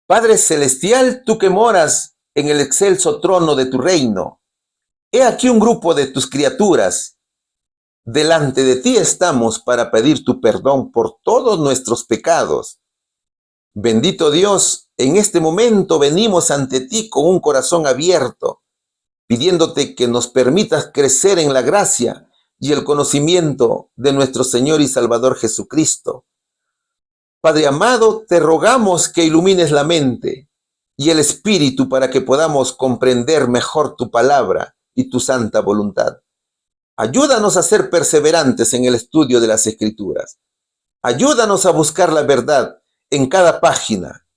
Padre celestial, tú que moras en el excelso trono de tu reino, he aquí un grupo de tus criaturas. Delante de ti estamos para pedir tu perdón por todos nuestros pecados. Bendito Dios, en este momento venimos ante ti con un corazón abierto, pidiéndote que nos permitas crecer en la gracia y el conocimiento de nuestro Señor y Salvador Jesucristo. Padre amado, te rogamos que ilumines la mente y el espíritu para que podamos comprender mejor tu palabra y tu santa voluntad. Ayúdanos a ser perseverantes en el estudio de las Escrituras. Ayúdanos a buscar la verdad en cada página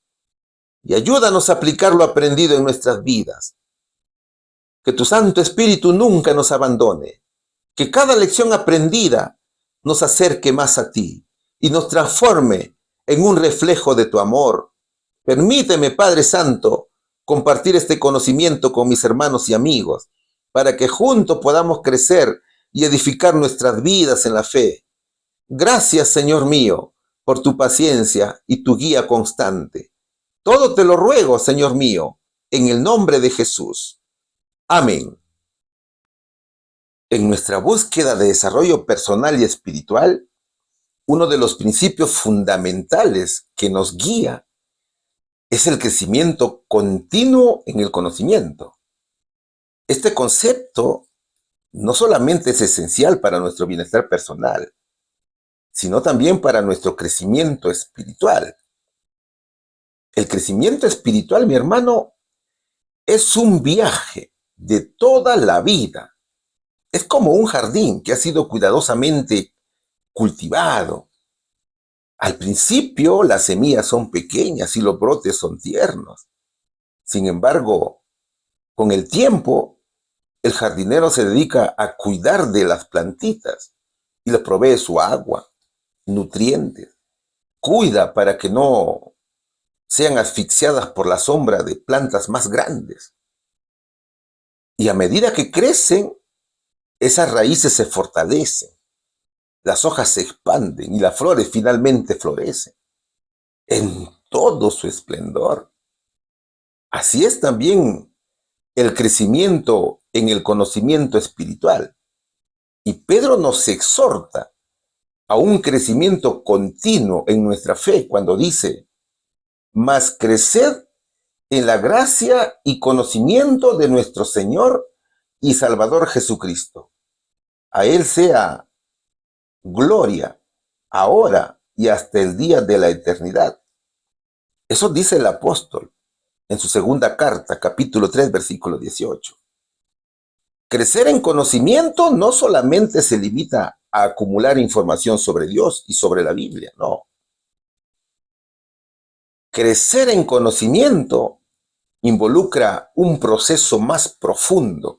y ayúdanos a aplicar lo aprendido en nuestras vidas. Que tu Santo Espíritu nunca nos abandone. Que cada lección aprendida nos acerque más a ti y nos transforme en un reflejo de tu amor. Permíteme, Padre Santo, compartir este conocimiento con mis hermanos y amigos, para que juntos podamos crecer y edificar nuestras vidas en la fe. Gracias, Señor mío, por tu paciencia y tu guía constante. Todo te lo ruego, Señor mío, en el nombre de Jesús. Amén. En nuestra búsqueda de desarrollo personal y espiritual, uno de los principios fundamentales que nos guía es el crecimiento continuo en el conocimiento. Este concepto no solamente es esencial para nuestro bienestar personal, sino también para nuestro crecimiento espiritual. El crecimiento espiritual, mi hermano, es un viaje de toda la vida. Es como un jardín que ha sido cuidadosamente cultivado. Al principio las semillas son pequeñas y los brotes son tiernos. Sin embargo, con el tiempo, el jardinero se dedica a cuidar de las plantitas y les provee su agua, nutrientes. Cuida para que no sean asfixiadas por la sombra de plantas más grandes. Y a medida que crecen, esas raíces se fortalecen, las hojas se expanden y las flores finalmente florecen en todo su esplendor. Así es también el crecimiento en el conocimiento espiritual. Y Pedro nos exhorta a un crecimiento continuo en nuestra fe cuando dice: mas creced en la gracia y conocimiento de nuestro Señor y Salvador Jesucristo. A Él sea gloria, ahora y hasta el día de la eternidad. Eso dice el apóstol en su segunda carta, capítulo 3, versículo 18. Crecer en conocimiento no solamente se limita a acumular información sobre Dios y sobre la Biblia, no. Crecer en conocimiento involucra un proceso más profundo,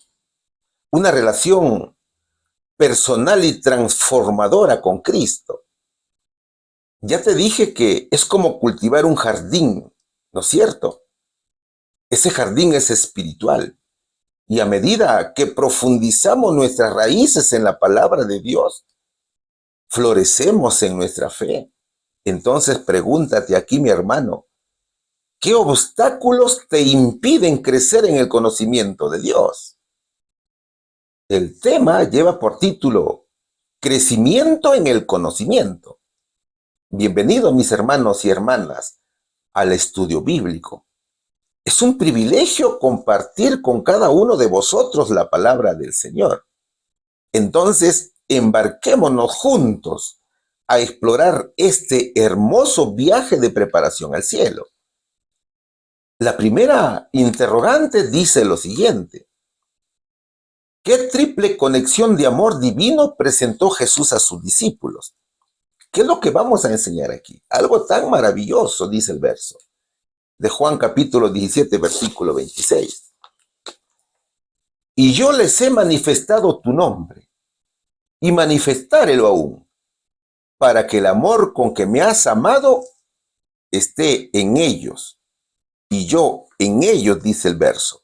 una relación personal y transformadora con Cristo. Ya te dije que es como cultivar un jardín, ¿no es cierto? Ese jardín es espiritual. Y a medida que profundizamos nuestras raíces en la palabra de Dios, florecemos en nuestra fe. Entonces pregúntate aquí, mi hermano, ¿qué obstáculos te impiden crecer en el conocimiento de Dios? El tema lleva por título Crecimiento en el conocimiento. Bienvenidos, mis hermanos y hermanas, al estudio bíblico. Es un privilegio compartir con cada uno de vosotros la palabra del Señor. Entonces, embarquémonos juntos a explorar este hermoso viaje de preparación al cielo. La primera interrogante dice lo siguiente: ¿qué triple conexión de amor divino presentó Jesús a sus discípulos? ¿Qué es lo que vamos a enseñar aquí? Algo tan maravilloso, dice el verso de Juan capítulo 17, versículo 26. Y yo les he manifestado tu nombre, y manifestárelo aún, para que el amor con que me has amado esté en ellos, y yo en ellos, dice el verso.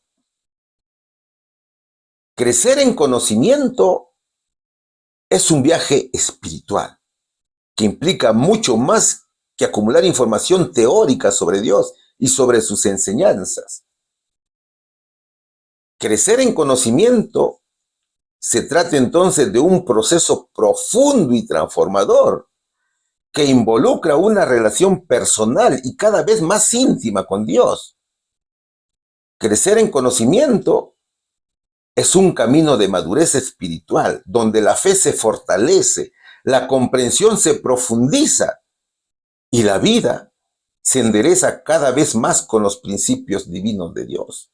Crecer en conocimiento es un viaje espiritual, que implica mucho más que acumular información teórica sobre Dios y sobre sus enseñanzas. Crecer en conocimiento se trata entonces de un proceso profundo y transformador que involucra una relación personal y cada vez más íntima con Dios. Crecer en conocimiento es un camino de madurez espiritual, donde la fe se fortalece, la comprensión se profundiza y la vida se endereza cada vez más con los principios divinos de Dios.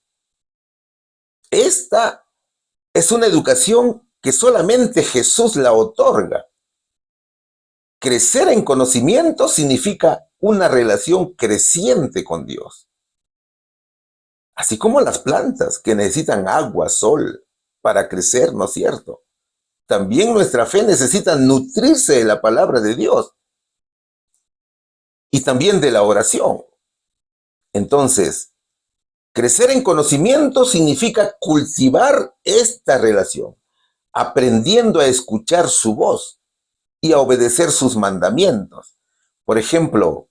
Esta es una educación que solamente Jesús la otorga. Crecer en conocimiento significa una relación creciente con Dios. Así como las plantas que necesitan agua, sol, para crecer, ¿no es cierto? También nuestra fe necesita nutrirse de la palabra de Dios y también de la oración. Entonces, crecer en conocimiento significa cultivar esta relación, aprendiendo a escuchar su voz y a obedecer sus mandamientos. Por ejemplo,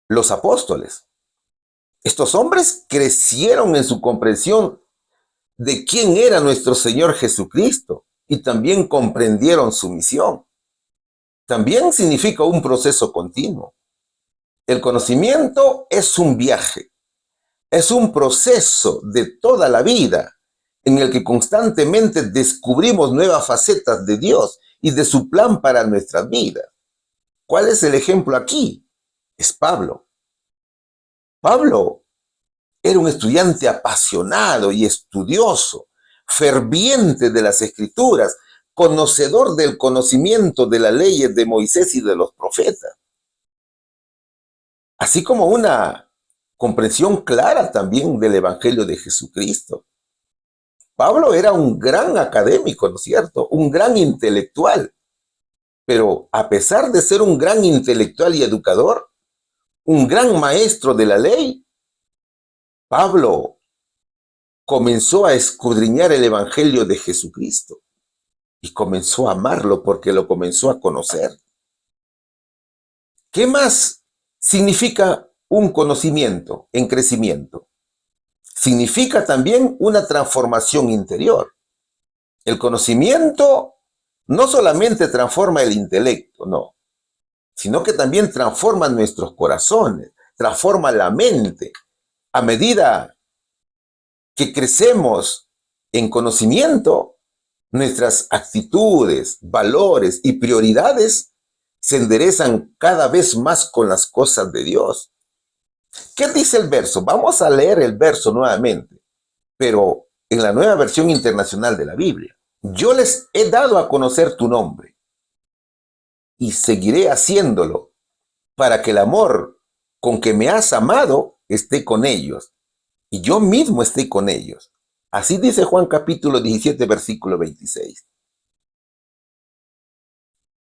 los apóstoles. Estos hombres crecieron en su comprensión de quién era nuestro Señor Jesucristo y también comprendieron su misión. También significa un proceso continuo. El conocimiento es un viaje, es un proceso de toda la vida en el que constantemente descubrimos nuevas facetas de Dios y de su plan para nuestras vidas. ¿Cuál es el ejemplo aquí? Es Pablo. Pablo era un estudiante apasionado y estudioso, ferviente de las Escrituras, conocedor del conocimiento de las leyes de Moisés y de los profetas, así como una comprensión clara también del Evangelio de Jesucristo. Pablo era un gran académico, ¿no es cierto? Un gran intelectual, pero a pesar de ser un gran intelectual y educador, un gran maestro de la ley, Pablo comenzó a escudriñar el Evangelio de Jesucristo y comenzó a amarlo porque lo comenzó a conocer. ¿Qué más significa un conocimiento en crecimiento? Significa también una transformación interior. El conocimiento no solamente transforma el intelecto, no, sino que también transforma nuestros corazones, transforma la mente. A medida que crecemos en conocimiento, nuestras actitudes, valores y prioridades se enderezan cada vez más con las cosas de Dios. ¿Qué dice el verso? Vamos a leer el verso nuevamente, pero en la Nueva Versión Internacional de la Biblia. Yo les he dado a conocer tu nombre y seguiré haciéndolo para que el amor con que me has amado esté con ellos y yo mismo esté con ellos. Así dice Juan capítulo 17, versículo 26.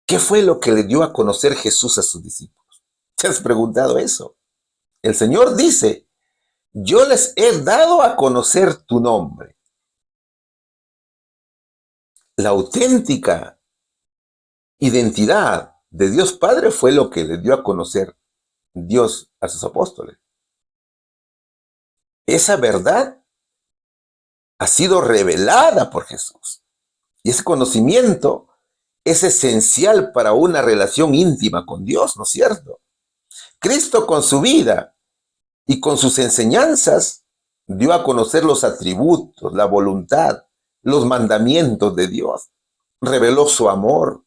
¿Qué fue lo que le dio a conocer Jesús a sus discípulos? ¿Te has preguntado eso? El Señor dice, yo les he dado a conocer tu nombre. La auténtica identidad de Dios Padre fue lo que le dio a conocer Dios a sus apóstoles. Esa verdad ha sido revelada por Jesús. Y ese conocimiento es esencial para una relación íntima con Dios, ¿no es cierto? Cristo con su vida y con sus enseñanzas dio a conocer los atributos, la voluntad, los mandamientos de Dios. Reveló su amor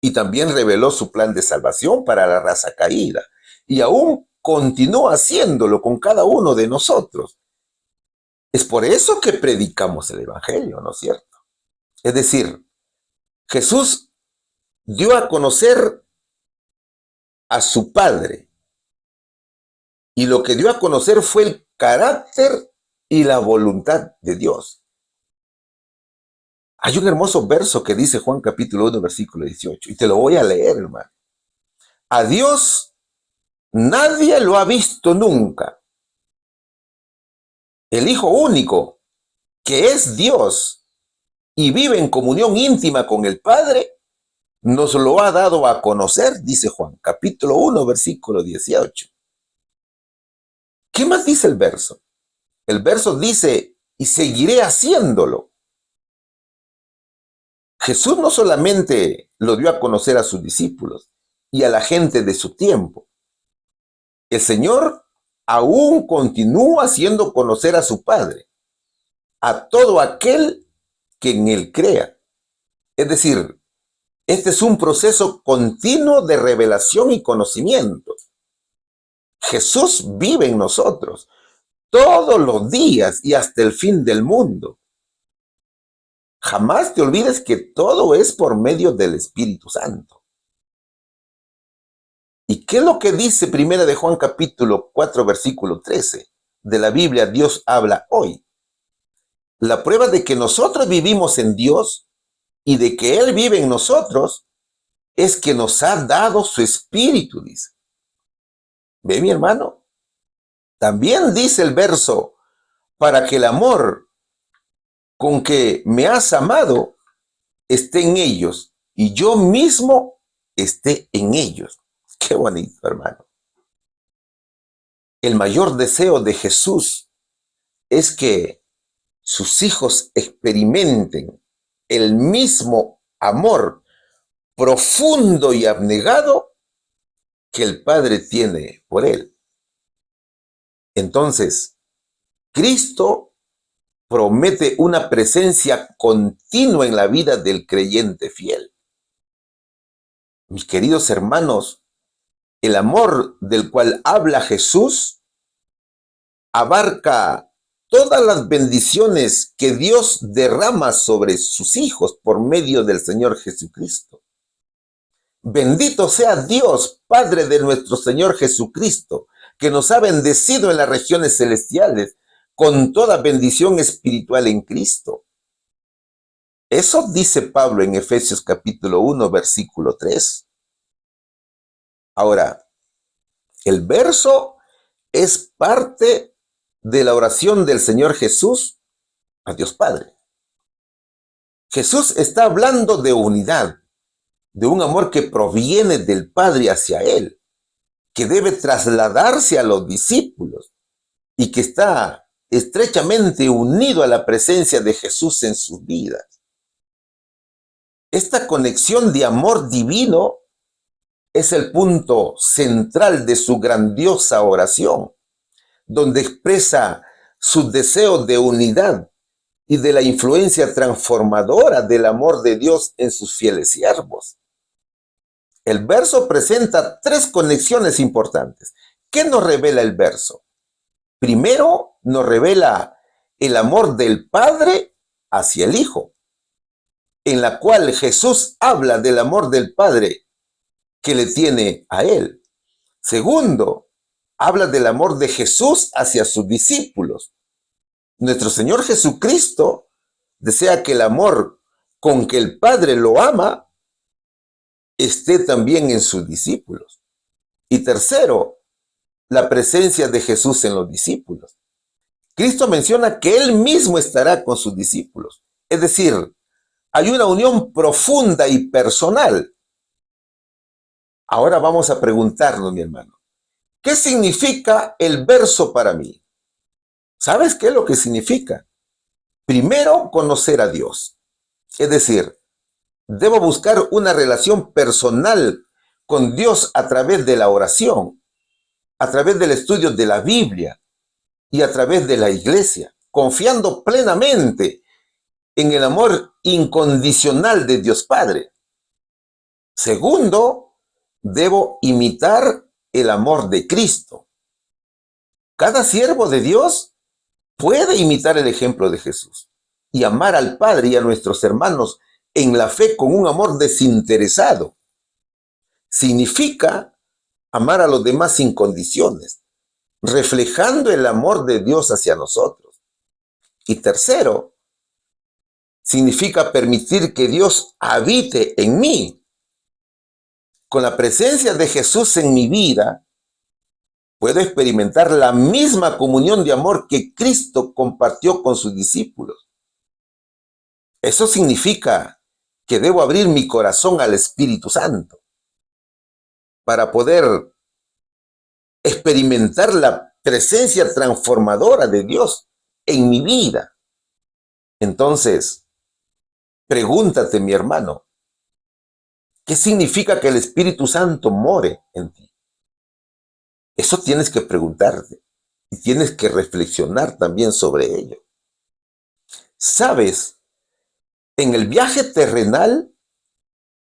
y también reveló su plan de salvación para la raza caída. Y aún continúa haciéndolo con cada uno de nosotros. Es por eso que predicamos el Evangelio, ¿no es cierto? Es decir, Jesús dio a conocer a su Padre. Y lo que dio a conocer fue el carácter y la voluntad de Dios. Hay un hermoso verso que dice Juan capítulo 1, versículo 18, y te lo voy a leer, hermano. A Dios nadie lo ha visto nunca. El Hijo único, que es Dios y vive en comunión íntima con el Padre, nos lo ha dado a conocer, dice Juan, capítulo 1, versículo 18. ¿Qué más dice el verso? El verso dice, y seguiré haciéndolo. Jesús no solamente lo dio a conocer a sus discípulos y a la gente de su tiempo. El Señor aún continúa haciendo conocer a su Padre, a todo aquel que en Él crea. Es decir, este es un proceso continuo de revelación y conocimiento. Jesús vive en nosotros todos los días y hasta el fin del mundo. Jamás te olvides que todo es por medio del Espíritu Santo. ¿Y qué es lo que dice Primera de Juan capítulo 4 versículo 13 de la Biblia Dios habla hoy? La prueba de que nosotros vivimos en Dios y de que Él vive en nosotros es que nos ha dado su Espíritu, dice. ¿Ve, mi hermano? También dice el verso, para que el amor con que me has amado esté en ellos y yo mismo esté en ellos. Qué bonito, hermano. El mayor deseo de Jesús es que sus hijos experimenten el mismo amor profundo y abnegado que el Padre tiene por él. Entonces, Cristo promete una presencia continua en la vida del creyente fiel. Mis queridos hermanos, el amor del cual habla Jesús abarca todas las bendiciones que Dios derrama sobre sus hijos por medio del Señor Jesucristo. Bendito sea Dios, Padre de nuestro Señor Jesucristo, que nos ha bendecido en las regiones celestiales con toda bendición espiritual en Cristo. Eso dice Pablo en Efesios capítulo 1, versículo 3. Ahora, el verso es parte de la oración del Señor Jesús a Dios Padre. Jesús está hablando de unidad, de un amor que proviene del Padre hacia Él, que debe trasladarse a los discípulos y que está estrechamente unido a la presencia de Jesús en sus vidas. Esta conexión de amor divino es el punto central de su grandiosa oración, donde expresa sus deseos de unidad y de la influencia transformadora del amor de Dios en sus fieles siervos. El verso presenta tres conexiones importantes. ¿Qué nos revela el verso? Primero, nos revela el amor del Padre hacia el Hijo, en la cual Jesús habla del amor del Padre que le tiene a Él. Segundo, habla del amor de Jesús hacia sus discípulos. Nuestro Señor Jesucristo desea que el amor con que el Padre lo ama esté también en sus discípulos. Y tercero, la presencia de Jesús en los discípulos. Cristo menciona que Él mismo estará con sus discípulos. Es decir, hay una unión profunda y personal. Ahora vamos a preguntarnos, mi hermano, ¿qué significa el verso para mí? ¿Sabes qué es lo que significa? Primero, conocer a Dios. Es decir, debo buscar una relación personal con Dios a través de la oración, a través del estudio de la Biblia y a través de la iglesia, confiando plenamente en el amor incondicional de Dios Padre. Segundo, debo imitar el amor de Cristo. Cada siervo de Dios puede imitar el ejemplo de Jesús y amar al Padre y a nuestros hermanos en la fe con un amor desinteresado. Significa amar a los demás sin condiciones, reflejando el amor de Dios hacia nosotros. Y tercero, significa permitir que Dios habite en mí. Con la presencia de Jesús en mi vida, puedo experimentar la misma comunión de amor que Cristo compartió con sus discípulos. Eso significa que debo abrir mi corazón al Espíritu Santo para poder experimentar la presencia transformadora de Dios en mi vida. Entonces, pregúntate, mi hermano, ¿qué significa que el Espíritu Santo more en ti? Eso tienes que preguntarte y tienes que reflexionar también sobre ello. ¿Sabes? En el viaje terrenal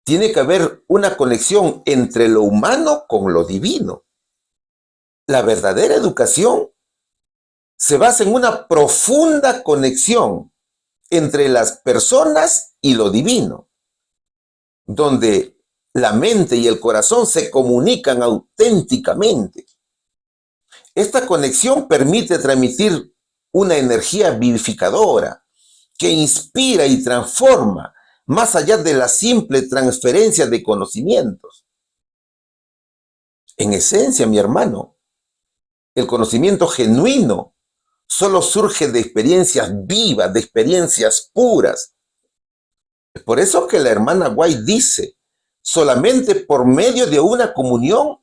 tiene que haber una conexión entre lo humano con lo divino. La verdadera educación se basa en una profunda conexión entre las personas y lo divino, donde la mente y el corazón se comunican auténticamente. Esta conexión permite transmitir una energía vivificadora que inspira y transforma más allá de la simple transferencia de conocimientos. En esencia, mi hermano, el conocimiento genuino solo surge de experiencias vivas, de experiencias puras. Es por eso que la hermana White dice, solamente por medio de una comunión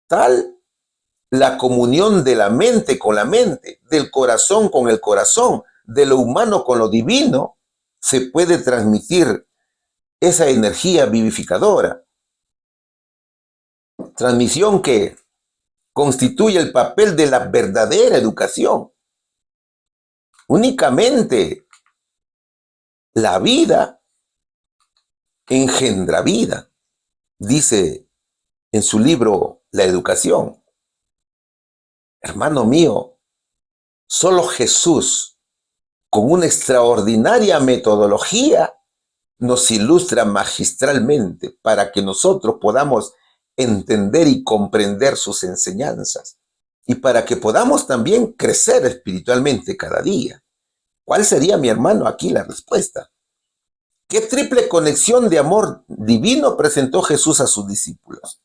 tal, la comunión de la mente con la mente, del corazón con el corazón, de lo humano con lo divino, se puede transmitir esa energía vivificadora. Transmisión que constituye el papel de la verdadera educación. Únicamente la vida engendra vida, dice en su libro La Educación. Hermano mío, solo Jesús, con una extraordinaria metodología, nos ilustra magistralmente para que nosotros podamos entender y comprender sus enseñanzas y para que podamos también crecer espiritualmente cada día. ¿Cuál sería, mi hermano, aquí la respuesta? ¿Qué triple conexión de amor divino presentó Jesús a sus discípulos?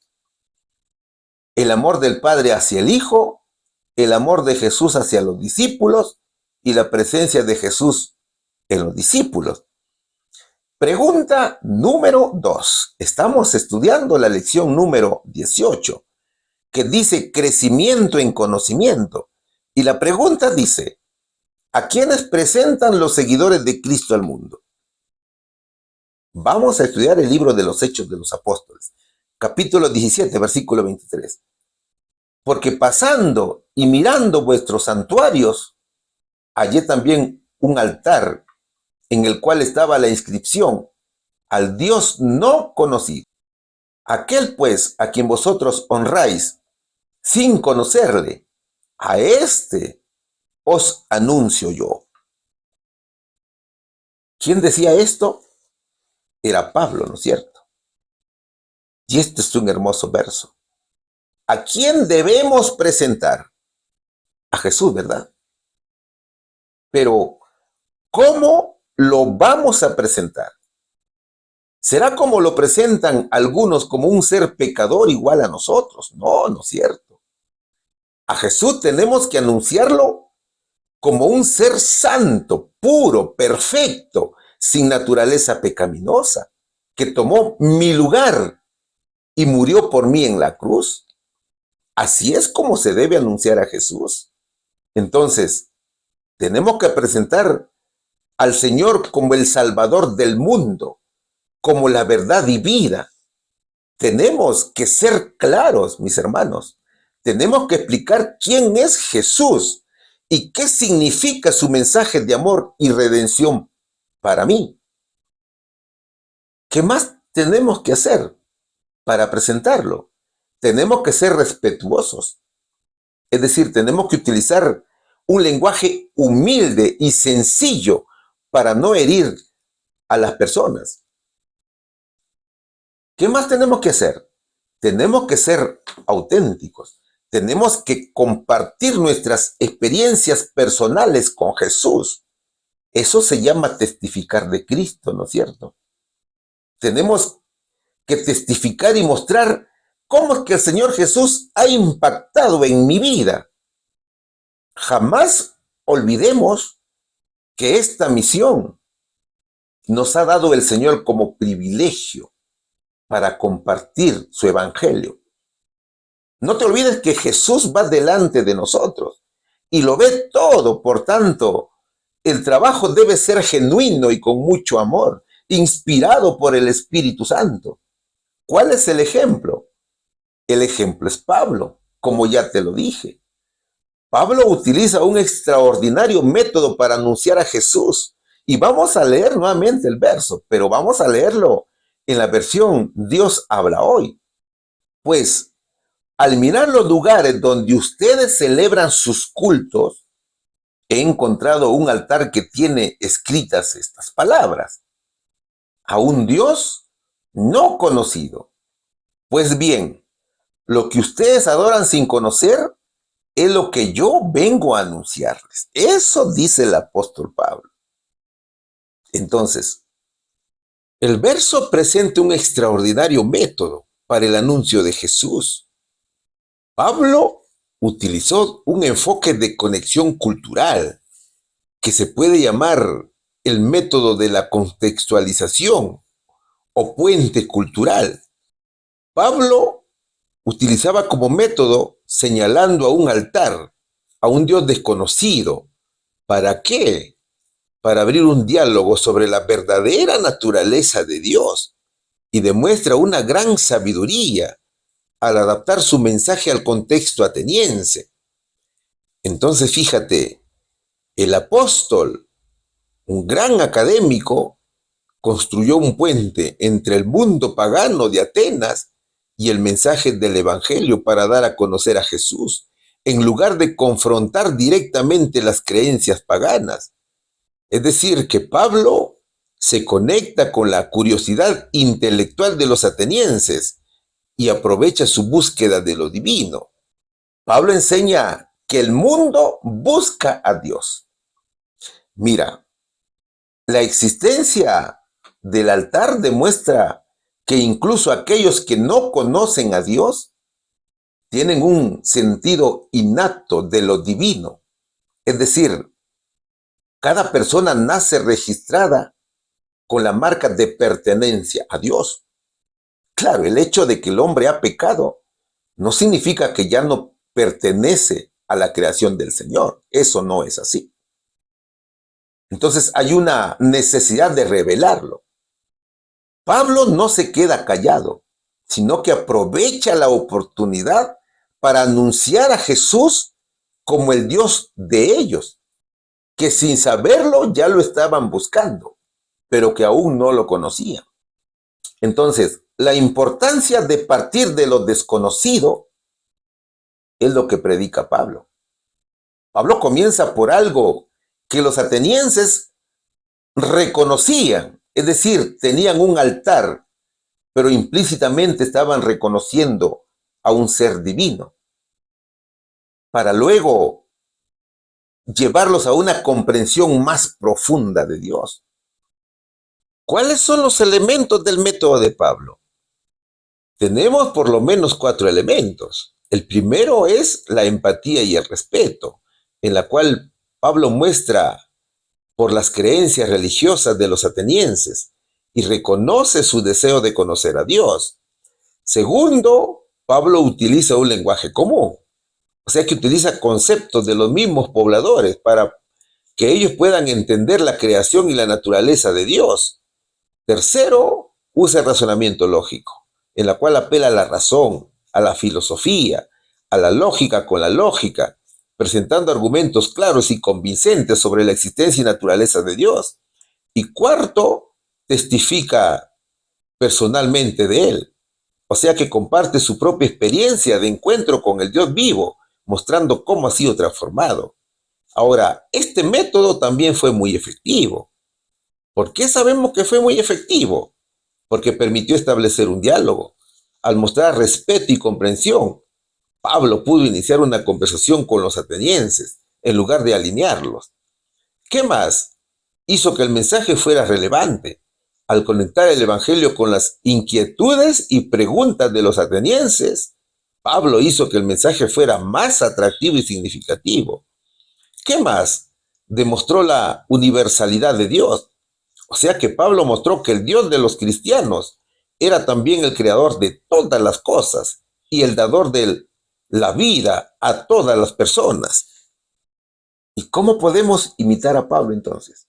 El amor del Padre hacia el Hijo, el amor de Jesús hacia los discípulos y la presencia de Jesús en los discípulos. Pregunta número 2. Estamos estudiando la lección número 18, que dice crecimiento en conocimiento. Y la pregunta dice, ¿a quiénes presentan los seguidores de Cristo al mundo? Vamos a estudiar el libro de los Hechos de los Apóstoles, capítulo 17, versículo 23. Porque pasando y mirando vuestros santuarios, hallé también un altar en el cual estaba la inscripción, al Dios no conocido. Aquel pues a quien vosotros honráis sin conocerle, a este os anuncio yo. ¿Quién decía esto? Era Pablo, ¿no es cierto? Y este es un hermoso verso. ¿A quién debemos presentar? A Jesús, ¿verdad? Pero, ¿cómo lo vamos a presentar? ¿Será como lo presentan algunos como un ser pecador igual a nosotros? No, no es cierto. A Jesús tenemos que anunciarlo como un ser santo, puro, perfecto, sin naturaleza pecaminosa, que tomó mi lugar y murió por mí en la cruz. Así es como se debe anunciar a Jesús. Entonces, tenemos que presentar al Señor como el Salvador del mundo, como la verdad y vida. Tenemos que ser claros, mis hermanos. Tenemos que explicar quién es Jesús y qué significa su mensaje de amor y redención para mí. ¿Qué más tenemos que hacer para presentarlo? Tenemos que ser respetuosos. Es decir, tenemos que utilizar un lenguaje humilde y sencillo para no herir a las personas. ¿Qué más tenemos que hacer? Tenemos que ser auténticos. Tenemos que compartir nuestras experiencias personales con Jesús. Eso se llama testificar de Cristo, ¿no es cierto? Tenemos que testificar y mostrar cómo es que el Señor Jesús ha impactado en mi vida. Jamás olvidemos que esta misión nos ha dado el Señor como privilegio para compartir su evangelio. No te olvides que Jesús va delante de nosotros y lo ve todo. Por tanto, el trabajo debe ser genuino y con mucho amor, inspirado por el Espíritu Santo. ¿Cuál es el ejemplo? El ejemplo es Pablo, como ya te lo dije. Pablo utiliza un extraordinario método para anunciar a Jesús. Y vamos a leer nuevamente el verso, pero vamos a leerlo en la versión Dios habla hoy. Pues, al mirar los lugares donde ustedes celebran sus cultos, he encontrado un altar que tiene escritas estas palabras: a un Dios no conocido. Pues bien, lo que ustedes adoran sin conocer es lo que yo vengo a anunciarles. Eso dice el apóstol Pablo. Entonces, el verso presenta un extraordinario método para el anuncio de Jesús. Pablo utilizó un enfoque de conexión cultural que se puede llamar el método de la contextualización o puente cultural. Pablo utilizaba como método señalando a un altar, a un Dios desconocido. ¿Para qué? Para abrir un diálogo sobre la verdadera naturaleza de Dios, y demuestra una gran sabiduría al adaptar su mensaje al contexto ateniense. Entonces, fíjate, el apóstol, un gran académico, construyó un puente entre el mundo pagano de Atenas y el mensaje del Evangelio para dar a conocer a Jesús, en lugar de confrontar directamente las creencias paganas. Es decir, que Pablo se conecta con la curiosidad intelectual de los atenienses y aprovecha su búsqueda de lo divino. Pablo enseña que el mundo busca a Dios. Mira, la existencia del altar demuestra que incluso aquellos que no conocen a Dios tienen un sentido innato de lo divino. Es decir, cada persona nace registrada con la marca de pertenencia a Dios. Claro, el hecho de que el hombre ha pecado no significa que ya no pertenece a la creación del Señor. Eso no es así. Entonces hay una necesidad de revelarlo. Pablo no se queda callado, sino que aprovecha la oportunidad para anunciar a Jesús como el Dios de ellos, que sin saberlo ya lo estaban buscando, pero que aún no lo conocían. Entonces, la importancia de partir de lo desconocido es lo que predica Pablo. Pablo comienza por algo que los atenienses reconocían, es decir, tenían un altar, pero implícitamente estaban reconociendo a un ser divino, para luego llevarlos a una comprensión más profunda de Dios. ¿Cuáles son los elementos del método de Pablo? Tenemos por lo menos 4 elementos. El primero es la empatía y el respeto, en la cual Pablo muestra por las creencias religiosas de los atenienses y reconoce su deseo de conocer a Dios. Segundo, Pablo utiliza un lenguaje común, o sea que utiliza conceptos de los mismos pobladores para que ellos puedan entender la creación y la naturaleza de Dios. Tercero, usa el razonamiento lógico, en la cual apela a la razón, a la filosofía, a la lógica con la lógica, presentando argumentos claros y convincentes sobre la existencia y naturaleza de Dios. Y cuarto, testifica personalmente de él, o sea que comparte su propia experiencia de encuentro con el Dios vivo, mostrando cómo ha sido transformado. Ahora, este método también fue muy efectivo. ¿Por qué sabemos que fue muy efectivo? Porque permitió establecer un diálogo. Al mostrar respeto y comprensión, Pablo pudo iniciar una conversación con los atenienses en lugar de alinearlos. ¿Qué más? Hizo que el mensaje fuera relevante. Al conectar el evangelio con las inquietudes y preguntas de los atenienses, Pablo hizo que el mensaje fuera más atractivo y significativo. ¿Qué más? Demostró la universalidad de Dios. O sea que Pablo mostró que el Dios de los cristianos era también el creador de todas las cosas y el dador del la vida a todas las personas. ¿Y cómo podemos imitar a Pablo entonces?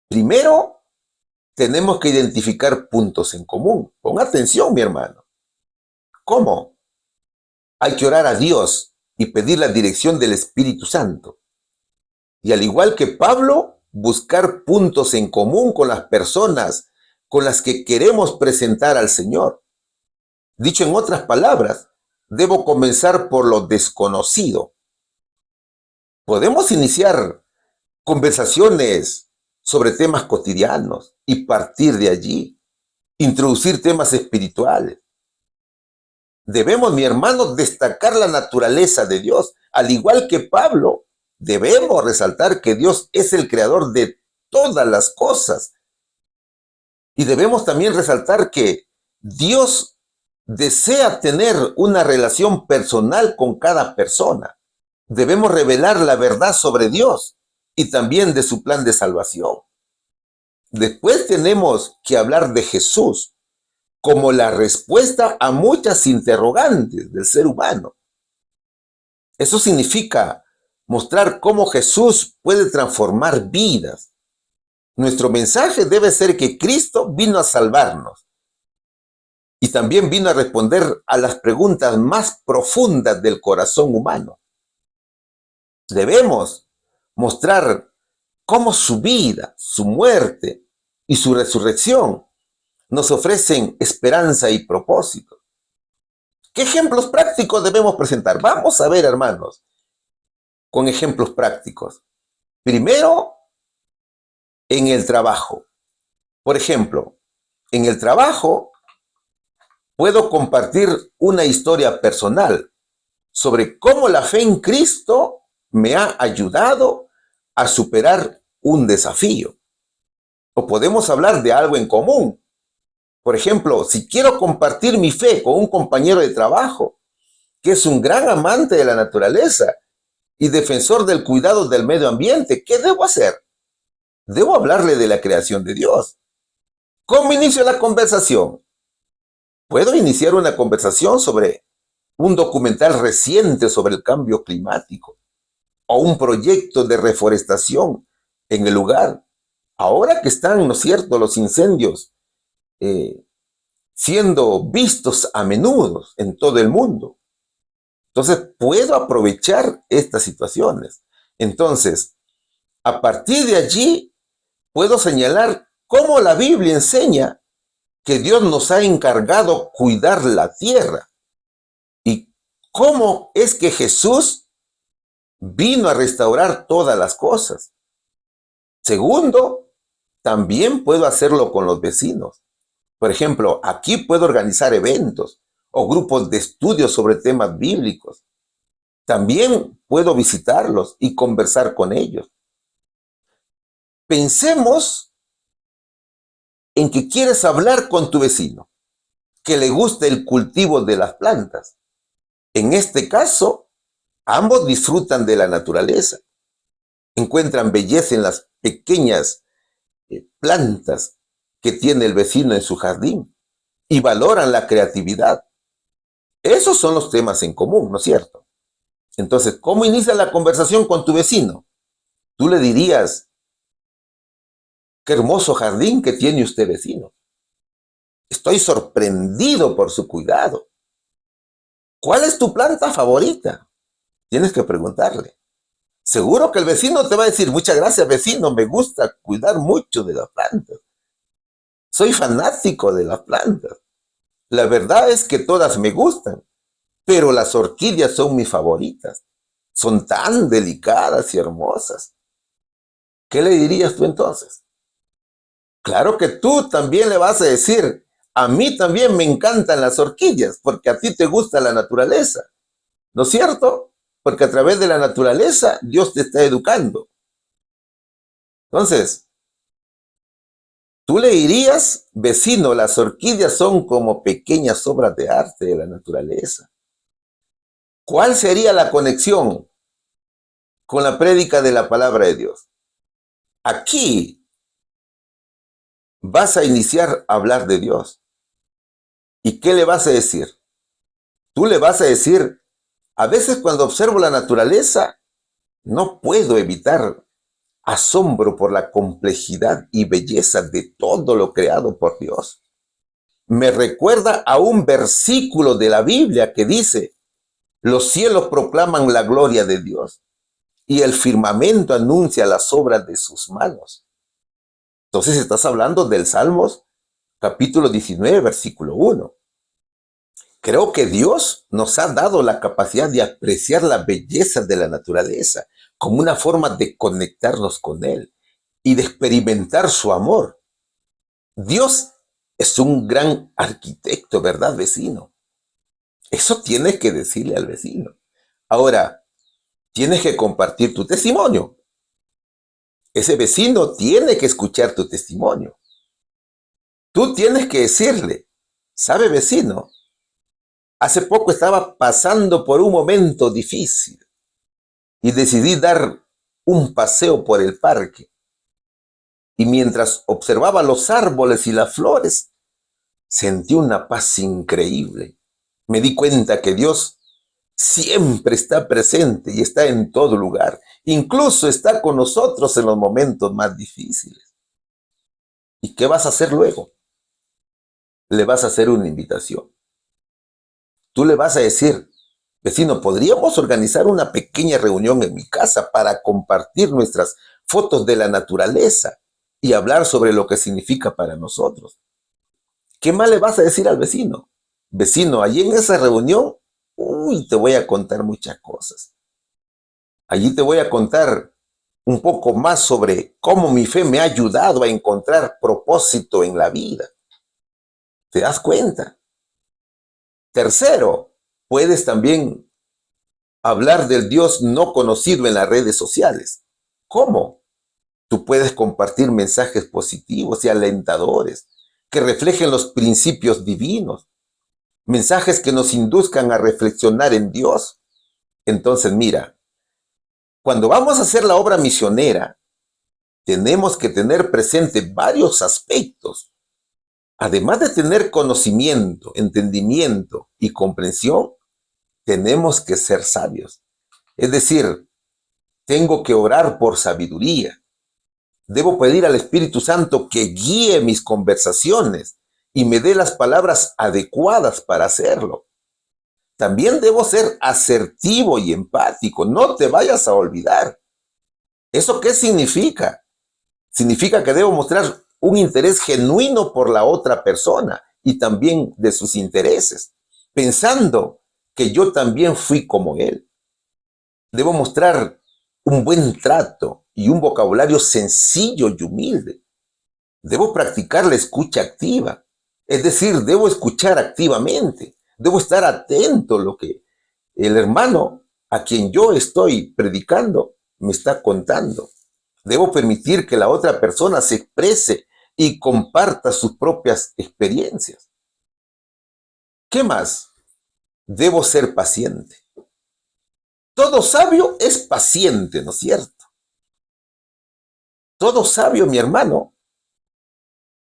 Primero, tenemos que identificar puntos en común. Pon atención, mi hermano. ¿Cómo? Hay que orar a Dios y pedir la dirección del Espíritu Santo. Y al igual que Pablo, buscar puntos en común con las personas con las que queremos presentar al Señor. Dicho en otras palabras, debo comenzar por lo desconocido. Podemos iniciar conversaciones sobre temas cotidianos y partir de allí, introducir temas espirituales. Debemos, mi hermano, destacar la naturaleza de Dios. Al igual que Pablo, debemos resaltar que Dios es el creador de todas las cosas. Y debemos también resaltar que Dios desea tener una relación personal con cada persona. Debemos revelar la verdad sobre Dios y también de su plan de salvación. Después tenemos que hablar de Jesús como la respuesta a muchas interrogantes del ser humano. Eso significa mostrar cómo Jesús puede transformar vidas. Nuestro mensaje debe ser que Cristo vino a salvarnos y también vino a responder a las preguntas más profundas del corazón humano. Debemos mostrar cómo su vida, su muerte y su resurrección nos ofrecen esperanza y propósito. ¿Qué ejemplos prácticos debemos presentar? Vamos a ver, hermanos, con ejemplos prácticos. Primero, en el trabajo. Por ejemplo, en el trabajo puedo compartir una historia personal sobre cómo la fe en Cristo me ha ayudado a superar un desafío. O podemos hablar de algo en común. Por ejemplo, si quiero compartir mi fe con un compañero de trabajo, que es un gran amante de la naturaleza y defensor del cuidado del medio ambiente, ¿qué debo hacer? Debo hablarle de la creación de Dios. ¿Cómo inicio la conversación? Puedo iniciar una conversación sobre un documental reciente sobre el cambio climático o un proyecto de reforestación en el lugar. Ahora que están, ¿no es cierto?, los incendios siendo vistos a menudo en todo el mundo. Entonces, puedo aprovechar estas situaciones. Entonces, a partir de allí, puedo señalar cómo la Biblia enseña que Dios nos ha encargado cuidar la tierra y cómo es que Jesús vino a restaurar todas las cosas. Segundo, también puedo hacerlo con los vecinos. Por ejemplo, aquí puedo organizar eventos o grupos de estudio sobre temas bíblicos. También puedo visitarlos y conversar con ellos. Pensemos en que quieres hablar con tu vecino, que le gusta el cultivo de las plantas. En este caso, ambos disfrutan de la naturaleza, encuentran belleza en las pequeñas plantas que tiene el vecino en su jardín y valoran la creatividad. Esos son los temas en común, ¿no es cierto? Entonces, ¿cómo inicia la conversación con tu vecino? Tú le dirías: qué hermoso jardín que tiene usted, vecino. Estoy sorprendido por su cuidado. ¿Cuál es tu planta favorita? Tienes que preguntarle. Seguro que el vecino te va a decir: muchas gracias, vecino, me gusta cuidar mucho de las plantas. Soy fanático de las plantas. La verdad es que todas me gustan, pero las orquídeas son mis favoritas. Son tan delicadas y hermosas. ¿Qué le dirías tú entonces? Claro que tú también le vas a decir: a mí también me encantan las orquídeas, porque a ti te gusta la naturaleza. ¿No es cierto? Porque a través de la naturaleza Dios te está educando. Entonces, tú le dirías: vecino, las orquídeas son como pequeñas obras de arte de la naturaleza. ¿Cuál sería la conexión con la prédica de la palabra de Dios? Aquí vas a iniciar a hablar de Dios. ¿Y qué le vas a decir? Tú le vas a decir A veces cuando observo la naturaleza, no puedo evitar asombro por la complejidad y belleza de todo lo creado por Dios. Me recuerda a un versículo de la Biblia que dice: los cielos proclaman la gloria de Dios y el firmamento anuncia las obras de sus manos. Entonces estás hablando del Salmos capítulo 19, versículo 1. Creo que Dios nos ha dado la capacidad de apreciar la belleza de la naturaleza como una forma de conectarnos con Él y de experimentar su amor. Dios es un gran arquitecto, ¿verdad, vecino? Eso tienes que decirle al vecino. Ahora, tienes que compartir tu testimonio. Ese vecino tiene que escuchar tu testimonio. Tú tienes que decirle: ¿sabe, vecino? Hace poco estaba pasando por un momento difícil y decidí dar un paseo por el parque. Y mientras observaba los árboles y las flores, sentí una paz increíble. Me di cuenta que Dios siempre está presente y está en todo lugar. Incluso está con nosotros en los momentos más difíciles. ¿Y qué vas a hacer luego? Le vas a hacer una invitación. Tú le vas a decir: vecino, ¿podríamos organizar una pequeña reunión en mi casa para compartir nuestras fotos de la naturaleza y hablar sobre lo que significa para nosotros? ¿Qué más le vas a decir al vecino? Vecino, allí en esa reunión, te voy a contar muchas cosas. Allí te voy a contar un poco más sobre cómo mi fe me ha ayudado a encontrar propósito en la vida. ¿Te das cuenta? Tercero, puedes también hablar del Dios no conocido en las redes sociales. ¿Cómo? Tú puedes compartir mensajes positivos y alentadores que reflejen los principios divinos, mensajes que nos induzcan a reflexionar en Dios. Entonces, mira, cuando vamos a hacer la obra misionera, tenemos que tener presente varios aspectos. Además de tener conocimiento, entendimiento y comprensión, tenemos que ser sabios. Es decir, tengo que orar por sabiduría. Debo pedir al Espíritu Santo que guíe mis conversaciones y me dé las palabras adecuadas para hacerlo. También debo ser asertivo y empático. No te vayas a olvidar. ¿Eso qué significa? Significa que debo mostrar un interés genuino por la otra persona y también de sus intereses, pensando que yo también fui como él. Debo mostrar un buen trato y un vocabulario sencillo y humilde. Debo practicar la escucha activa, es decir, debo escuchar activamente. Debo estar atento a lo que el hermano a quien yo estoy predicando me está contando. Debo permitir que la otra persona se exprese y comparta sus propias experiencias. ¿Qué más? Debo ser paciente. Todo sabio es paciente, ¿no es cierto? Todo sabio, mi hermano,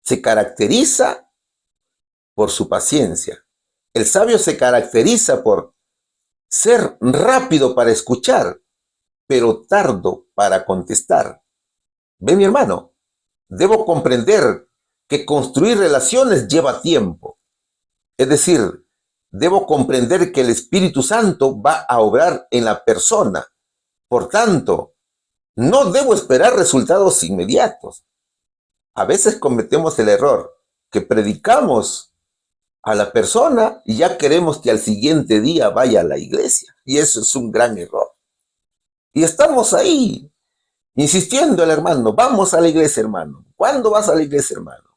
se caracteriza por su paciencia. El sabio se caracteriza por ser rápido para escuchar, pero tardo para contestar. ¿Ve, mi hermano? Debo comprender que construir relaciones lleva tiempo. Es decir, debo comprender que el Espíritu Santo va a obrar en la persona. Por tanto, no debo esperar resultados inmediatos. A veces cometemos el error que predicamos a la persona y ya queremos que al siguiente día vaya a la iglesia. Y eso es un gran error. Y estamos ahí, insistiendo al hermano: vamos a la iglesia, hermano. ¿Cuándo vas a la iglesia, hermano?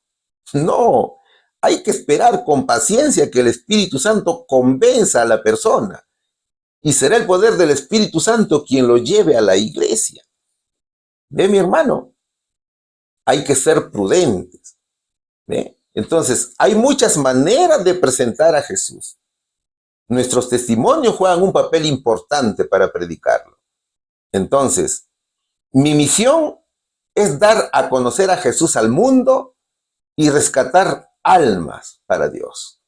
No, hay que esperar con paciencia que el Espíritu Santo convenza a la persona. Y será el poder del Espíritu Santo quien lo lleve a la iglesia. ¿Ve, mi hermano? Hay que ser prudentes. ¿Ve? Entonces, hay muchas maneras de presentar a Jesús. Nuestros testimonios juegan un papel importante para predicarlo. Entonces, mi misión es dar a conocer a Jesús al mundo y rescatar almas para Dios.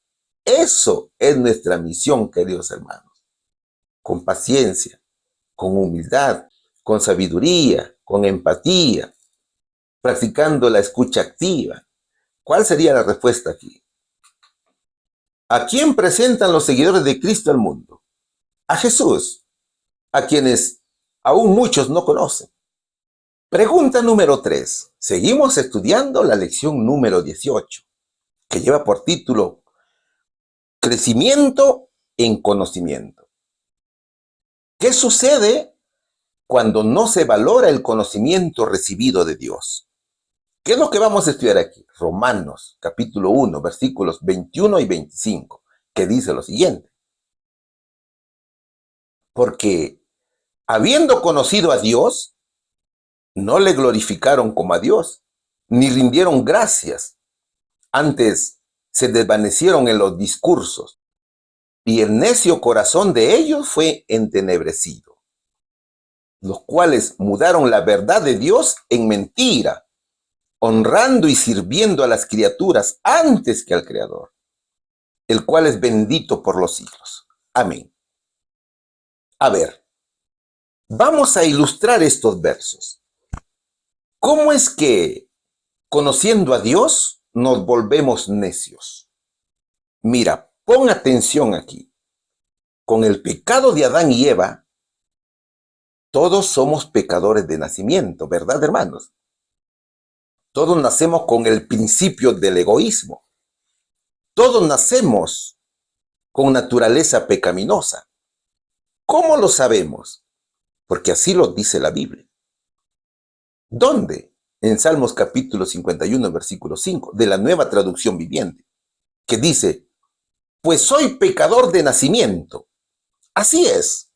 Eso es nuestra misión, queridos hermanos. con paciencia, con humildad, con sabiduría, con empatía, practicando la escucha activa. ¿Cuál sería la respuesta aquí? ¿A quién presentan los seguidores de Cristo al mundo? A Jesús, a quienes aún muchos no conocen. Pregunta número 3. Seguimos estudiando la lección número 18, que lleva por título Crecimiento en conocimiento. ¿Qué sucede cuando no se valora el conocimiento recibido de Dios? ¿Qué es lo que vamos a estudiar aquí? Romanos, capítulo 1, versículos 21 y 25, que dice lo siguiente. Porque habiendo conocido a Dios, no le glorificaron como a Dios, ni rindieron gracias. Antes se desvanecieron en los discursos, y el necio corazón de ellos fue entenebrecido, los cuales mudaron la verdad de Dios en mentira, honrando y sirviendo a las criaturas antes que al Creador, el cual es bendito por los siglos. Amén. A ver, vamos a ilustrar estos versos. ¿Cómo es que, conociendo a Dios, nos volvemos necios? Mira, pon atención aquí. Con el pecado de Adán y Eva, todos somos pecadores de nacimiento, ¿verdad, hermanos? Todos nacemos con el principio del egoísmo. Todos nacemos con naturaleza pecaminosa. ¿Cómo lo sabemos? Porque así lo dice la Biblia. ¿Dónde? En Salmos capítulo 51, versículo 5, de la Nueva Traducción Viviente, que dice, pues soy pecador de nacimiento. Así es,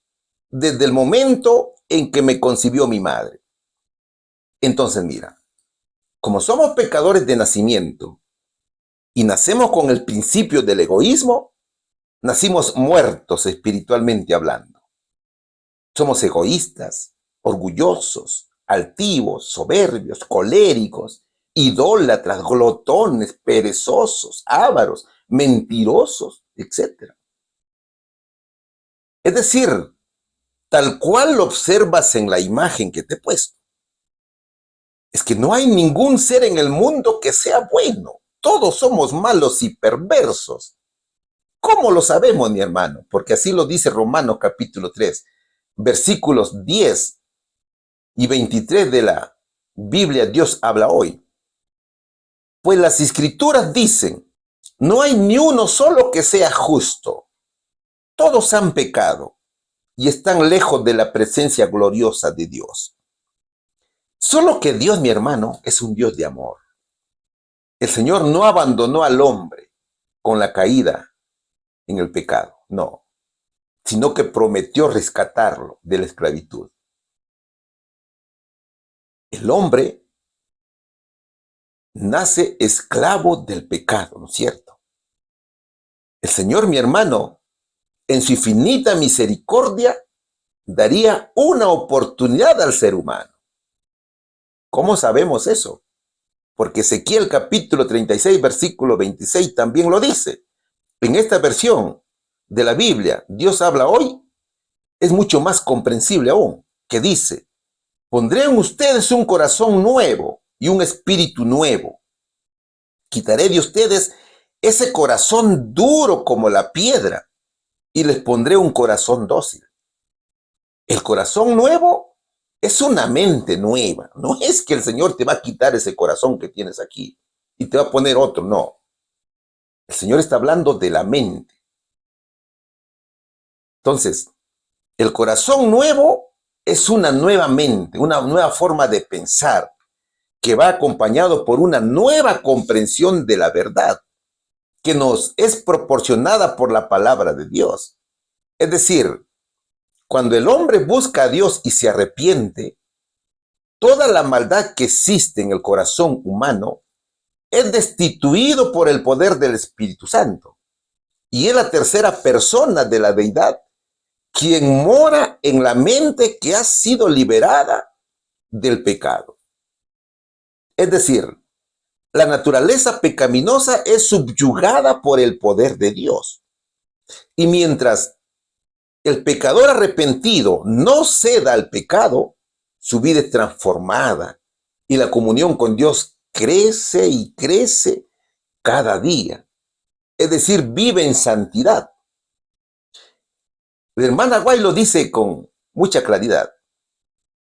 desde el momento en que me concibió mi madre. Entonces mira, como somos pecadores de nacimiento y nacemos con el principio del egoísmo, nacimos muertos espiritualmente hablando. Somos egoístas, orgullosos, altivos, soberbios, coléricos, idólatras, glotones, perezosos, ávaros, mentirosos, etc. Es decir, tal cual lo observas en la imagen que te he puesto. Es que no hay ningún ser en el mundo que sea bueno. Todos somos malos y perversos. ¿Cómo lo sabemos, mi hermano? Porque así lo dice Romanos capítulo 3, versículos 10 y 23 de la Biblia Dios habla hoy. Pues las escrituras dicen, no hay ni uno solo que sea justo. Todos han pecado y están lejos de la presencia gloriosa de Dios. Solo que Dios, mi hermano, es un Dios de amor. El Señor no abandonó al hombre con la caída en el pecado, no, sino que prometió rescatarlo de la esclavitud. El hombre nace esclavo del pecado, ¿no es cierto? El Señor, mi hermano, en su infinita misericordia, daría una oportunidad al ser humano. ¿Cómo sabemos eso? Porque Ezequiel capítulo 36, versículo 26 también lo dice. En esta versión de la Biblia, Dios habla hoy, es mucho más comprensible aún, que dice, pondré en ustedes un corazón nuevo y un espíritu nuevo. Quitaré de ustedes ese corazón duro como la piedra y les pondré un corazón dócil. El corazón nuevo es una mente nueva. No es que el Señor te va a quitar ese corazón que tienes aquí y te va a poner otro, no. El Señor está hablando de la mente. Entonces, el corazón nuevo es una nueva mente, una nueva forma de pensar que va acompañado por una nueva comprensión de la verdad que nos es proporcionada por la palabra de Dios. Es decir, cuando el hombre busca a Dios y se arrepiente, toda la maldad que existe en el corazón humano es destituido por el poder del Espíritu Santo. Y es la tercera persona de la deidad quien mora en la mente que ha sido liberada del pecado. Es decir, la naturaleza pecaminosa es subyugada por el poder de Dios. Y mientras el pecador arrepentido no ceda al pecado, su vida es transformada y la comunión con Dios crece y crece cada día. Es decir, vive en santidad. La hermana Guay lo dice con mucha claridad.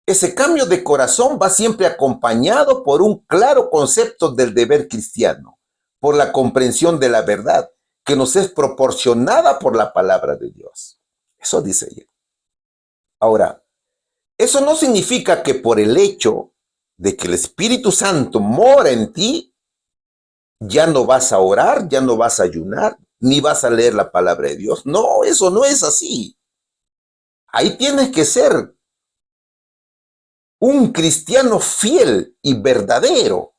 Ese cambio de corazón va siempre acompañado por un claro concepto del deber cristiano, por la comprensión de la verdad que nos es proporcionada por la palabra de Dios. Eso dice ella. Ahora, eso no significa que por el hecho de que el Espíritu Santo mora en ti, ya no vas a orar, ya no vas a ayunar, ni vas a leer la palabra de Dios. No, eso no es así. Ahí tienes que ser un cristiano fiel y verdadero.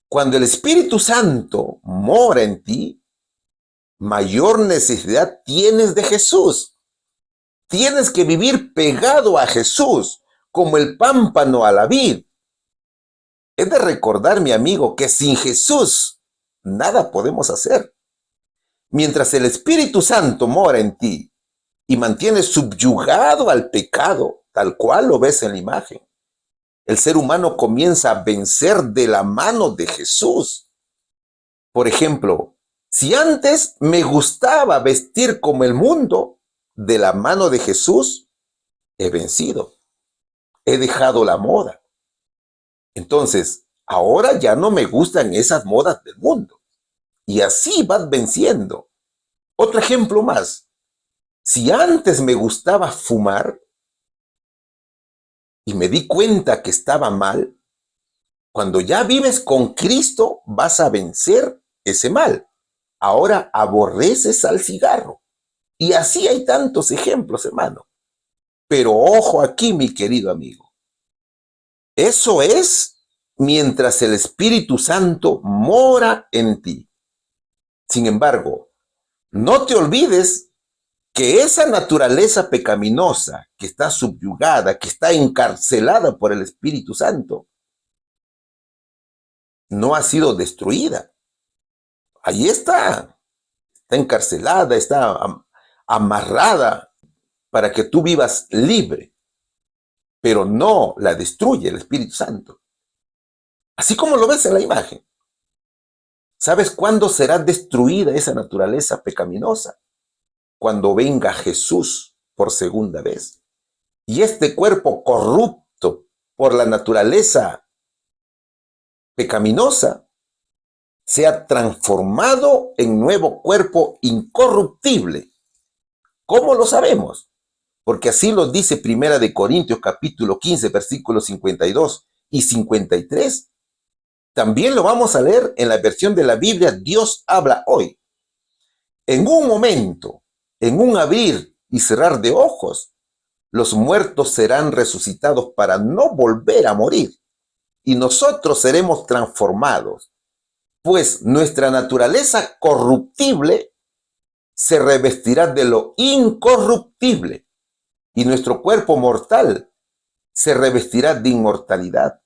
Cuando el Espíritu Santo mora en ti, mayor necesidad tienes de Jesús. Tienes que vivir pegado a Jesús, como el pámpano a la vid. Es de recordar, mi amigo, que sin Jesús nada podemos hacer. Mientras el Espíritu Santo mora en ti y mantiene subyugado al pecado, tal cual lo ves en la imagen, el ser humano comienza a vencer de la mano de Jesús. Por ejemplo, si antes me gustaba vestir como el mundo, de la mano de Jesús he vencido, he dejado la moda. Entonces, ahora ya no me gustan esas modas del mundo. Y así vas venciendo. Otro ejemplo más. Si antes me gustaba fumar y me di cuenta que estaba mal, cuando ya vives con Cristo vas a vencer ese mal. Ahora aborreces al cigarro. Y así hay tantos ejemplos, hermano. Pero ojo aquí, mi querido amigo. Eso es mientras el Espíritu Santo mora en ti. Sin embargo, no te olvides que esa naturaleza pecaminosa que está subyugada, que está encarcelada por el Espíritu Santo, no ha sido destruida. Ahí está encarcelada, está amarrada para que tú vivas libre, pero no la destruye el Espíritu Santo. Así como lo ves en la imagen. ¿Sabes cuándo será destruida esa naturaleza pecaminosa? Cuando venga Jesús por segunda vez. Y este cuerpo corrupto por la naturaleza pecaminosa sea transformado en nuevo cuerpo incorruptible. ¿Cómo lo sabemos? Porque así lo dice Primera de Corintios capítulo 15, versículos 52 y 53. También lo vamos a leer en la versión de la Biblia Dios habla hoy. En un momento, en un abrir y cerrar de ojos, los muertos serán resucitados para no volver a morir, y nosotros seremos transformados, pues nuestra naturaleza corruptible se revestirá de lo incorruptible, y nuestro cuerpo mortal se revestirá de inmortalidad.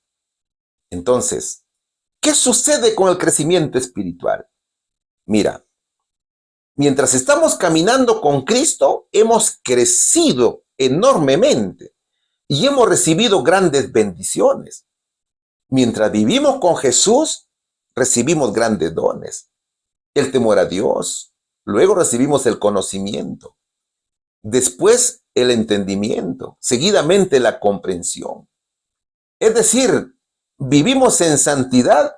Entonces, ¿qué sucede con el crecimiento espiritual? Mira, mientras estamos caminando con Cristo, hemos crecido enormemente y hemos recibido grandes bendiciones. Mientras vivimos con Jesús, recibimos grandes dones. El temor a Dios, luego recibimos el conocimiento, después el entendimiento, seguidamente la comprensión. Es decir, vivimos en santidad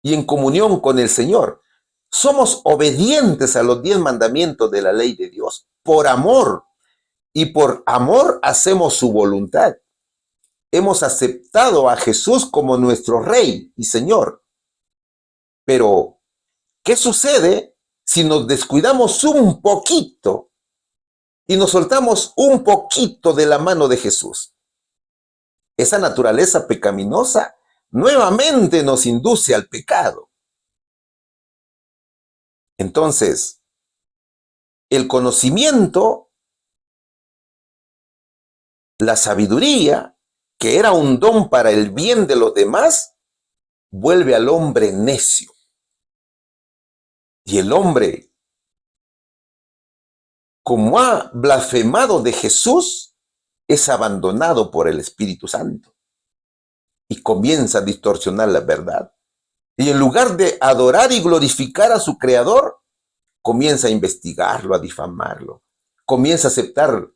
y en comunión con el Señor. Somos obedientes a los 10 mandamientos de la ley de Dios por amor, y por amor hacemos su voluntad. Hemos aceptado a Jesús como nuestro Rey y Señor. Pero, ¿qué sucede si nos descuidamos un poquito y nos soltamos un poquito de la mano de Jesús? Esa naturaleza pecaminosa nuevamente nos induce al pecado. Entonces, el conocimiento, la sabiduría, que era un don para el bien de los demás, vuelve al hombre necio. Y el hombre como ha blasfemado de Jesús, es abandonado por el Espíritu Santo y comienza a distorsionar la verdad. Y en lugar de adorar y glorificar a su Creador, comienza a investigarlo, a difamarlo. Comienza a aceptar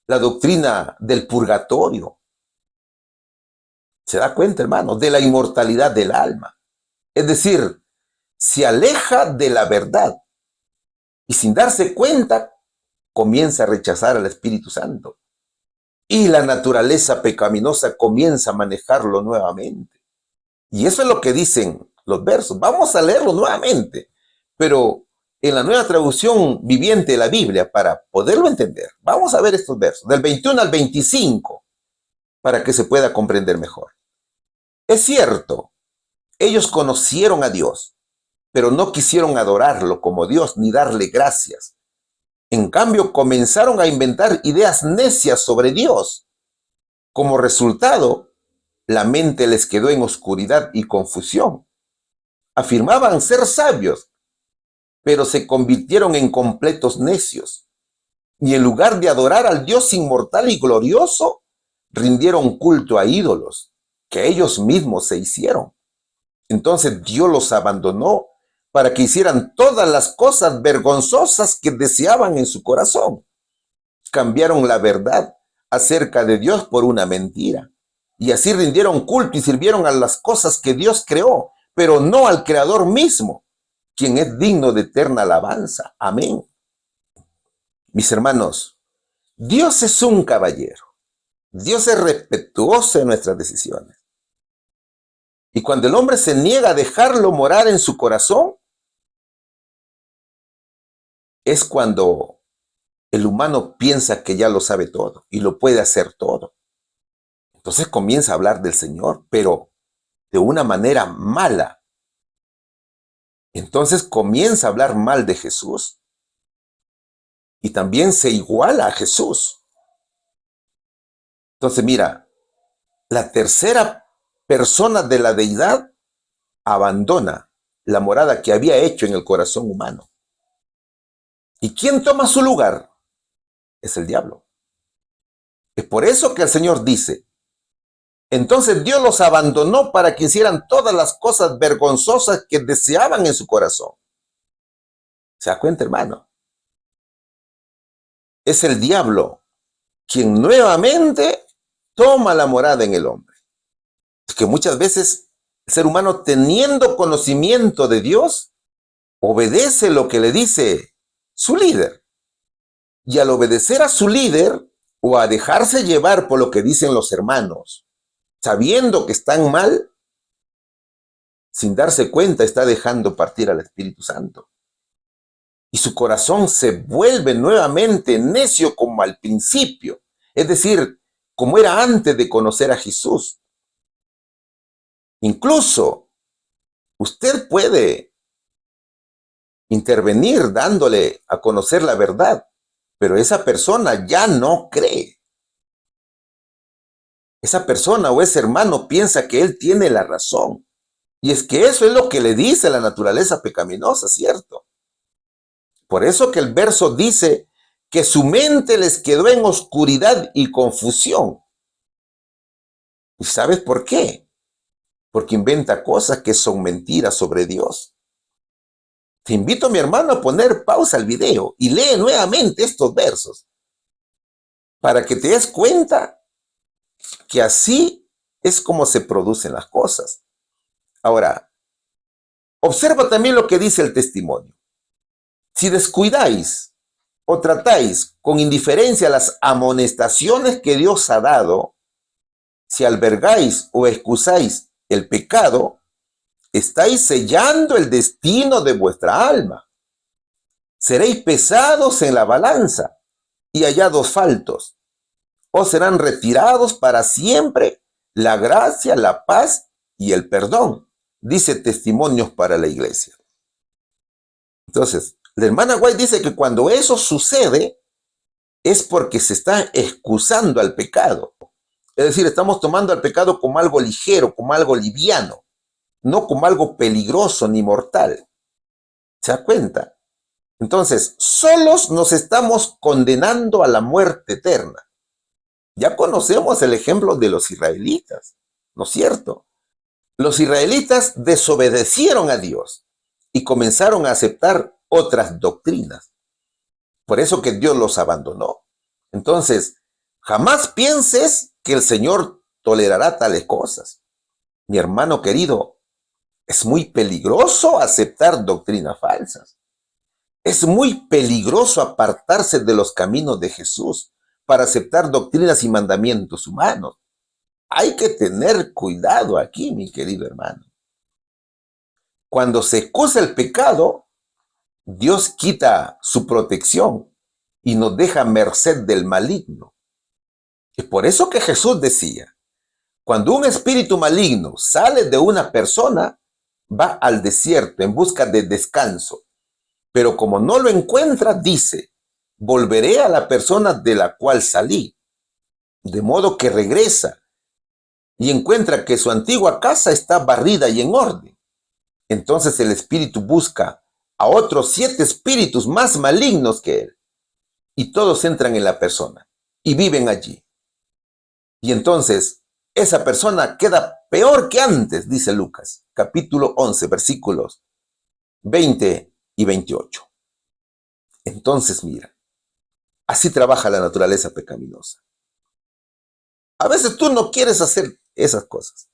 la doctrina del purgatorio. ¿Se da cuenta, hermano? De la inmortalidad del alma. Es decir, se aleja de la verdad y sin darse cuenta comienza a rechazar al Espíritu Santo. Y la naturaleza pecaminosa comienza a manejarlo nuevamente. Y eso es lo que dicen los versos. Vamos a leerlo nuevamente, pero en la Nueva Traducción Viviente de la Biblia, para poderlo entender. Vamos a ver estos versos, del 21 al 25, para que se pueda comprender mejor. Es cierto, ellos conocieron a Dios, pero no quisieron adorarlo como Dios ni darle gracias. En cambio, comenzaron a inventar ideas necias sobre Dios. Como resultado, la mente les quedó en oscuridad y confusión. Afirmaban ser sabios, pero se convirtieron en completos necios. Y en lugar de adorar al Dios inmortal y glorioso, rindieron culto a ídolos que ellos mismos se hicieron. Entonces Dios los abandonó para que hicieran todas las cosas vergonzosas que deseaban en su corazón. Cambiaron la verdad acerca de Dios por una mentira. Y así rindieron culto y sirvieron a las cosas que Dios creó, pero no al Creador mismo, quien es digno de eterna alabanza. Amén. Mis hermanos, Dios es un caballero. Dios es respetuoso de nuestras decisiones. Y cuando el hombre se niega a dejarlo morar en su corazón, es cuando el humano piensa que ya lo sabe todo y lo puede hacer todo. Entonces comienza a hablar del Señor, pero de una manera mala. Entonces comienza a hablar mal de Jesús y también se iguala a Jesús. Entonces mira, la tercera persona de la deidad abandona la morada que había hecho en el corazón humano. ¿Y quién toma su lugar? Es el diablo. Es por eso que el Señor dice, entonces Dios los abandonó para que hicieran todas las cosas vergonzosas que deseaban en su corazón. ¿Se da cuenta, hermano? Es el diablo quien nuevamente toma la morada en el hombre. Es que muchas veces el ser humano, teniendo conocimiento de Dios, obedece lo que le dice su líder. Y al obedecer a su líder o a dejarse llevar por lo que dicen los hermanos, sabiendo que están mal, sin darse cuenta está dejando partir al Espíritu Santo. Y su corazón se vuelve nuevamente necio como al principio, es decir, como era antes de conocer a Jesús. Incluso usted puede intervenir dándole a conocer la verdad, pero esa persona ya no cree. Esa persona o ese hermano piensa que él tiene la razón. Y es que eso es lo que le dice la naturaleza pecaminosa, ¿cierto? Por eso que el verso dice que su mente les quedó en oscuridad y confusión. ¿Y sabes por qué? Porque inventa cosas que son mentiras sobre Dios. Te invito, mi hermano, a poner pausa al video y lee nuevamente estos versos para que te des cuenta que así es como se producen las cosas. Ahora, observa también lo que dice el testimonio. Si descuidáis o tratáis con indiferencia las amonestaciones que Dios ha dado, si albergáis o excusáis el pecado, estáis sellando el destino de vuestra alma. Seréis pesados en la balanza y hallados faltos, o serán retirados para siempre la gracia, la paz y el perdón, dice Testimonios para la Iglesia. Entonces, la hermana White dice que cuando eso sucede es porque se está excusando al pecado. Es decir, estamos tomando al pecado como algo ligero, como algo liviano, no como algo peligroso ni mortal. ¿Se da cuenta? Entonces, solos nos estamos condenando a la muerte eterna. Ya conocemos el ejemplo de los israelitas, ¿no es cierto? Los israelitas desobedecieron a Dios y comenzaron a aceptar otras doctrinas. Por eso que Dios los abandonó. Entonces, jamás pienses que el Señor tolerará tales cosas. Mi hermano querido, es muy peligroso aceptar doctrinas falsas. Es muy peligroso apartarse de los caminos de Jesús para aceptar doctrinas y mandamientos humanos. Hay que tener cuidado aquí, mi querido hermano. Cuando se excusa el pecado, Dios quita su protección y nos deja a merced del maligno. Es por eso que Jesús decía, cuando un espíritu maligno sale de una persona, va al desierto en busca de descanso. Pero como no lo encuentra, dice, volveré a la persona de la cual salí. De modo que regresa y encuentra que su antigua casa está barrida y en orden. Entonces el espíritu busca a otros 7 espíritus más malignos que él. Y todos entran en la persona y viven allí. Y entonces esa persona queda peor que antes, dice Lucas, capítulo 11, versículos 20 y 28. Entonces mira, así trabaja la naturaleza pecaminosa. A veces tú no quieres hacer esas cosas,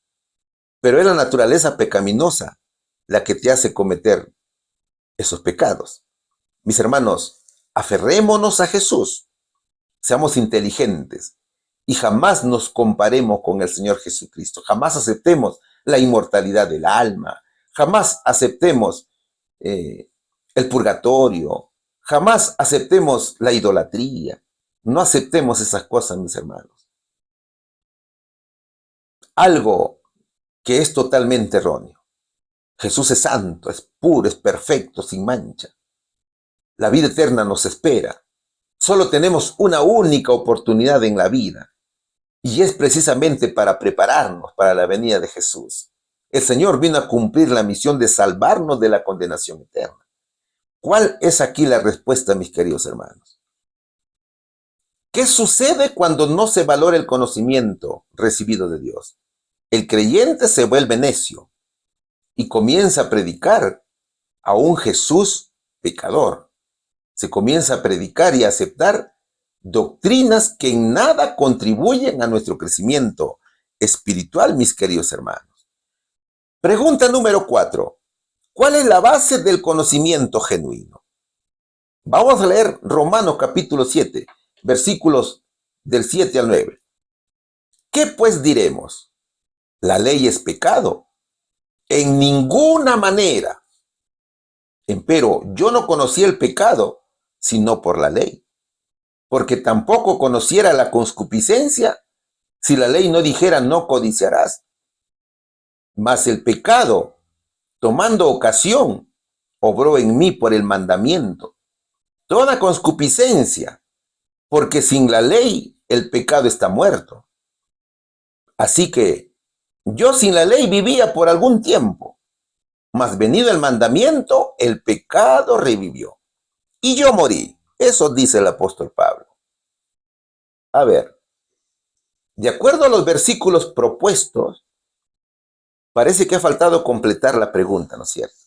pero es la naturaleza pecaminosa la que te hace cometer esos pecados. Mis hermanos, aferrémonos a Jesús, seamos inteligentes y jamás nos comparemos con el Señor Jesucristo. Jamás aceptemos la inmortalidad del alma, jamás aceptemos el purgatorio, jamás aceptemos la idolatría. No aceptemos esas cosas, mis hermanos. Algo que es totalmente erróneo. Jesús es santo, es puro, es perfecto, sin mancha. La vida eterna nos espera. Solo tenemos una única oportunidad en la vida y es precisamente para prepararnos para la venida de Jesús. El Señor vino a cumplir la misión de salvarnos de la condenación eterna. ¿Cuál es aquí la respuesta, mis queridos hermanos? ¿Qué sucede cuando no se valora el conocimiento recibido de Dios? El creyente se vuelve necio y comienza a predicar a un Jesús pecador. Se comienza a predicar y a aceptar doctrinas que en nada contribuyen a nuestro crecimiento espiritual, mis queridos hermanos. Pregunta número 4. ¿Cuál es la base del conocimiento genuino? Vamos a leer Romanos capítulo 7, versículos del 7 al 9. ¿Qué pues diremos? ¿La ley es pecado? En ninguna manera. Empero yo no conocí el pecado, sino por la ley. Porque tampoco conociera la concupiscencia, si la ley no dijera no codiciarás. Mas el pecado, tomando ocasión, obró en mí por el mandamiento. Toda concupiscencia, porque sin la ley el pecado está muerto. Así que yo sin la ley vivía por algún tiempo, mas venido el mandamiento, el pecado revivió. Y yo morí. Eso dice el apóstol Pablo. A ver, de acuerdo a los versículos propuestos, parece que ha faltado completar la pregunta, ¿no es cierto?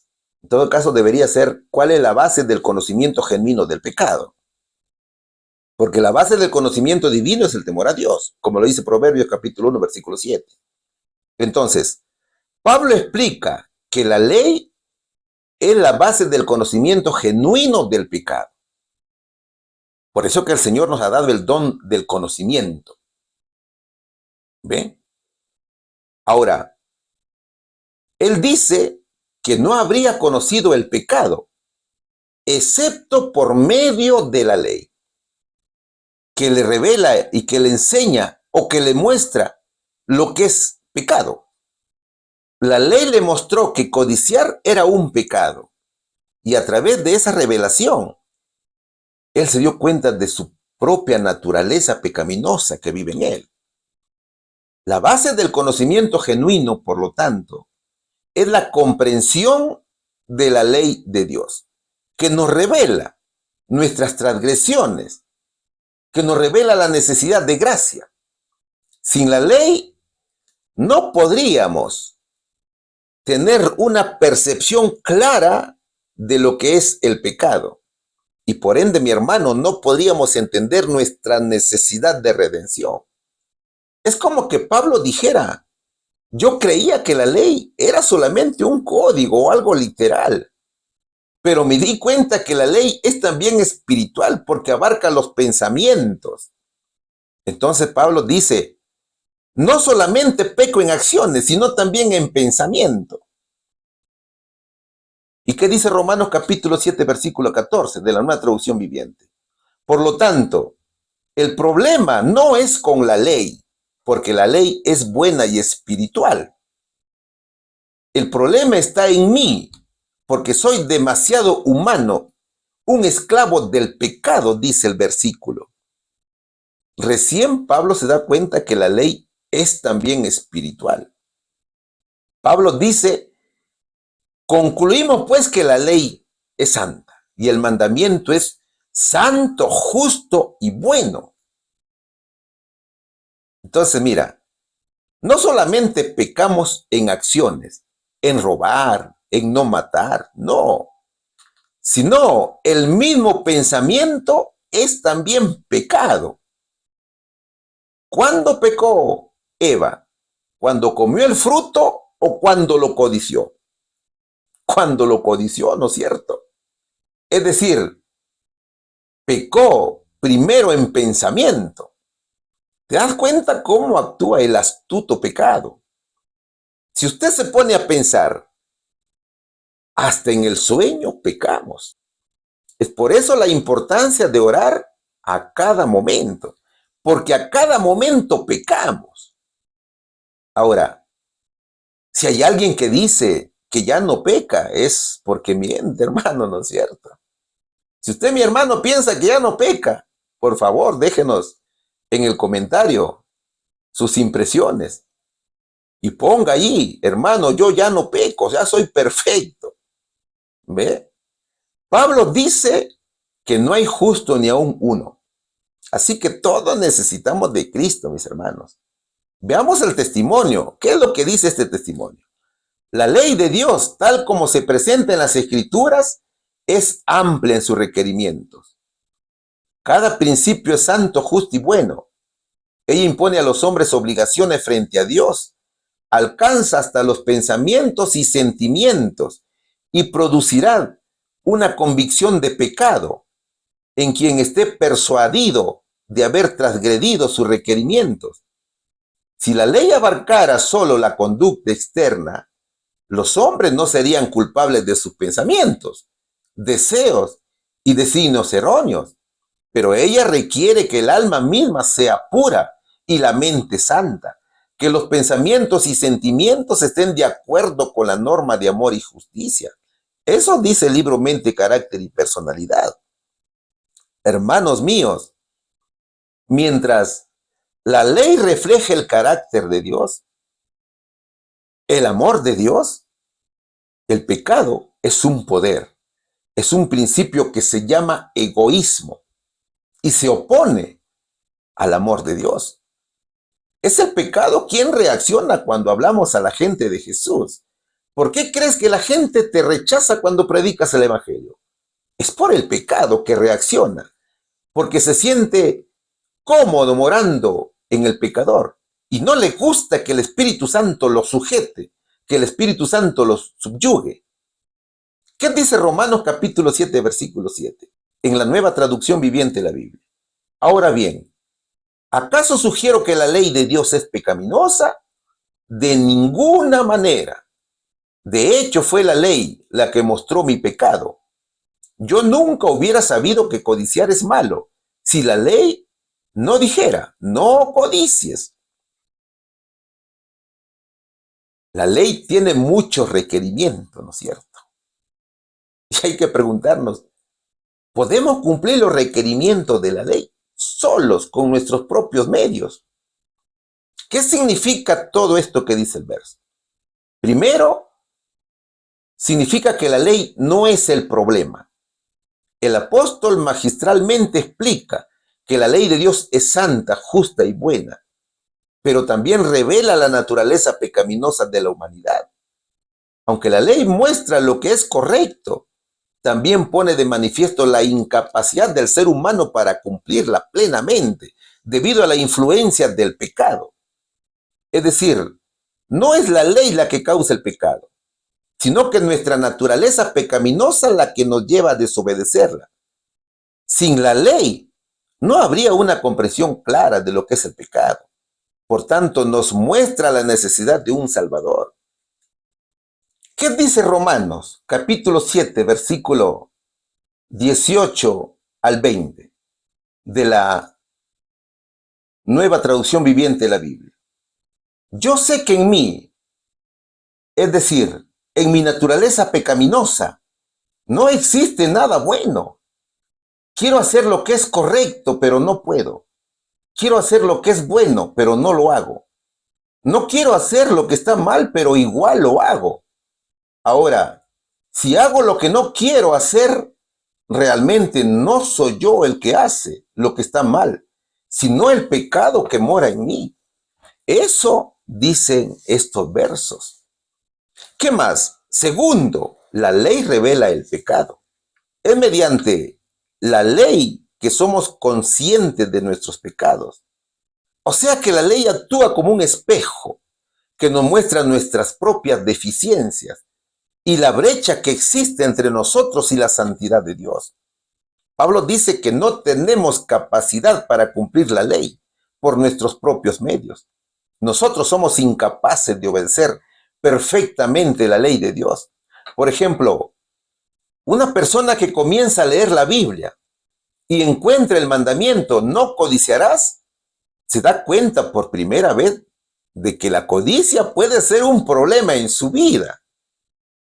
En todo caso, debería ser, ¿cuál es la base del conocimiento genuino del pecado? Porque la base del conocimiento divino es el temor a Dios, como lo dice Proverbios capítulo 1, versículo 7. Entonces, Pablo explica que la ley es la base del conocimiento genuino del pecado. Por eso que el Señor nos ha dado el don del conocimiento. ¿Ven? Ahora, él dice que no habría conocido el pecado, excepto por medio de la ley, que le revela y que le enseña o que le muestra lo que es pecado. La ley le mostró que codiciar era un pecado, y a través de esa revelación, él se dio cuenta de su propia naturaleza pecaminosa que vive en él. La base del conocimiento genuino, por lo tanto, es la comprensión de la ley de Dios. que nos revela nuestras transgresiones, que nos revela la necesidad de gracia. Sin la ley no podríamos tener una percepción clara de lo que es el pecado. Y por ende, mi hermano, no podríamos entender nuestra necesidad de redención. Es como que Pablo dijera, yo creía que la ley era solamente un código o algo literal, pero me di cuenta que la ley es también espiritual porque abarca los pensamientos. Entonces Pablo dice, no solamente peco en acciones, sino también en pensamiento. ¿Y qué dice Romanos capítulo 7, versículo 14 de la Nueva Traducción Viviente? Por lo tanto, el problema no es con la ley, porque la ley es buena y espiritual. El problema está en mí, porque soy demasiado humano, un esclavo del pecado, dice el versículo. Recién Pablo se da cuenta que la ley es también espiritual. Pablo dice, concluimos pues que la ley es santa y el mandamiento es santo, justo y bueno. Entonces, mira, no solamente pecamos en acciones, en robar, en no matar, no, sino el mismo pensamiento es también pecado. ¿Cuándo pecó Eva? ¿Cuando comió el fruto o cuando lo codició? Cuando lo codició, ¿no es cierto? Es decir, pecó primero en pensamiento. ¿Te das cuenta cómo actúa el astuto pecado? Si usted se pone a pensar, hasta en el sueño pecamos. Es por eso la importancia de orar a cada momento, porque a cada momento pecamos. Ahora, si hay alguien que dice que ya no peca, es porque miente, hermano, ¿no es cierto? Si usted, mi hermano, piensa que ya no peca, por favor, déjenos en el comentario sus impresiones y ponga ahí, hermano, yo ya no peco, ya soy perfecto. ¿Ve? Pablo dice que no hay justo ni aún uno. Así que todos necesitamos de Cristo, mis hermanos. Veamos el testimonio. ¿Qué es lo que dice este testimonio? La ley de Dios, tal como se presenta en las Escrituras, es amplia en sus requerimientos. Cada principio es santo, justo y bueno. Ella impone a los hombres obligaciones frente a Dios, alcanza hasta los pensamientos y sentimientos y producirá una convicción de pecado en quien esté persuadido de haber transgredido sus requerimientos. Si la ley abarcara solo la conducta externa, los hombres no serían culpables de sus pensamientos, deseos y designios erróneos, pero ella requiere que el alma misma sea pura y la mente santa, que los pensamientos y sentimientos estén de acuerdo con la norma de amor y justicia. Eso dice el libro Mente, Carácter y Personalidad. Hermanos míos, mientras la ley refleja el carácter de Dios, el amor de Dios, el pecado es un poder, es un principio que se llama egoísmo y se opone al amor de Dios. Es el pecado quien reacciona cuando hablamos a la gente de Jesús. ¿Por qué crees que la gente te rechaza cuando predicas el Evangelio? Es por el pecado que reacciona, porque se siente cómodo morando en el pecador y no le gusta que el Espíritu Santo lo sujete, que el Espíritu Santo los subyugue. ¿Qué dice Romanos capítulo 7, versículo 7? En la Nueva Traducción Viviente de la Biblia. Ahora bien, ¿acaso sugiero que la ley de Dios es pecaminosa? De ninguna manera. De hecho, fue la ley la que mostró mi pecado. Yo nunca hubiera sabido que codiciar es malo si la ley no dijera, no codicies. La ley tiene muchos requerimientos, ¿no es cierto? Y hay que preguntarnos, ¿podemos cumplir los requerimientos de la ley solos con nuestros propios medios? ¿Qué significa todo esto que dice el verso? Primero, significa que la ley no es el problema. El apóstol magistralmente explica que la ley de Dios es santa, justa y buena, pero también revela la naturaleza pecaminosa de la humanidad. Aunque la ley muestra lo que es correcto, también pone de manifiesto la incapacidad del ser humano para cumplirla plenamente, debido a la influencia del pecado. Es decir, no es la ley la que causa el pecado, sino que nuestra naturaleza pecaminosa la que nos lleva a desobedecerla. Sin la ley, no habría una comprensión clara de lo que es el pecado. Por tanto, nos muestra la necesidad de un Salvador. ¿Qué dice Romanos, capítulo 7, versículo 18 al 20, de la Nueva Traducción Viviente de la Biblia? Yo sé que en mí, es decir, en mi naturaleza pecaminosa, no existe nada bueno. Quiero hacer lo que es correcto, pero no puedo. Quiero hacer lo que es bueno, pero no lo hago. No quiero hacer lo que está mal, pero igual lo hago. Ahora, si hago lo que no quiero hacer, realmente no soy yo el que hace lo que está mal, sino el pecado que mora en mí. Eso dicen estos versos. ¿Qué más? Segundo, la ley revela el pecado. Es mediante la ley que somos conscientes de nuestros pecados. O sea que la ley actúa como un espejo que nos muestra nuestras propias deficiencias y la brecha que existe entre nosotros y la santidad de Dios. Pablo dice que no tenemos capacidad para cumplir la ley por nuestros propios medios. Nosotros somos incapaces de obedecer perfectamente la ley de Dios. Por ejemplo, una persona que comienza a leer la Biblia y encuentra el mandamiento "no codiciarás", se da cuenta por primera vez de que la codicia puede ser un problema en su vida.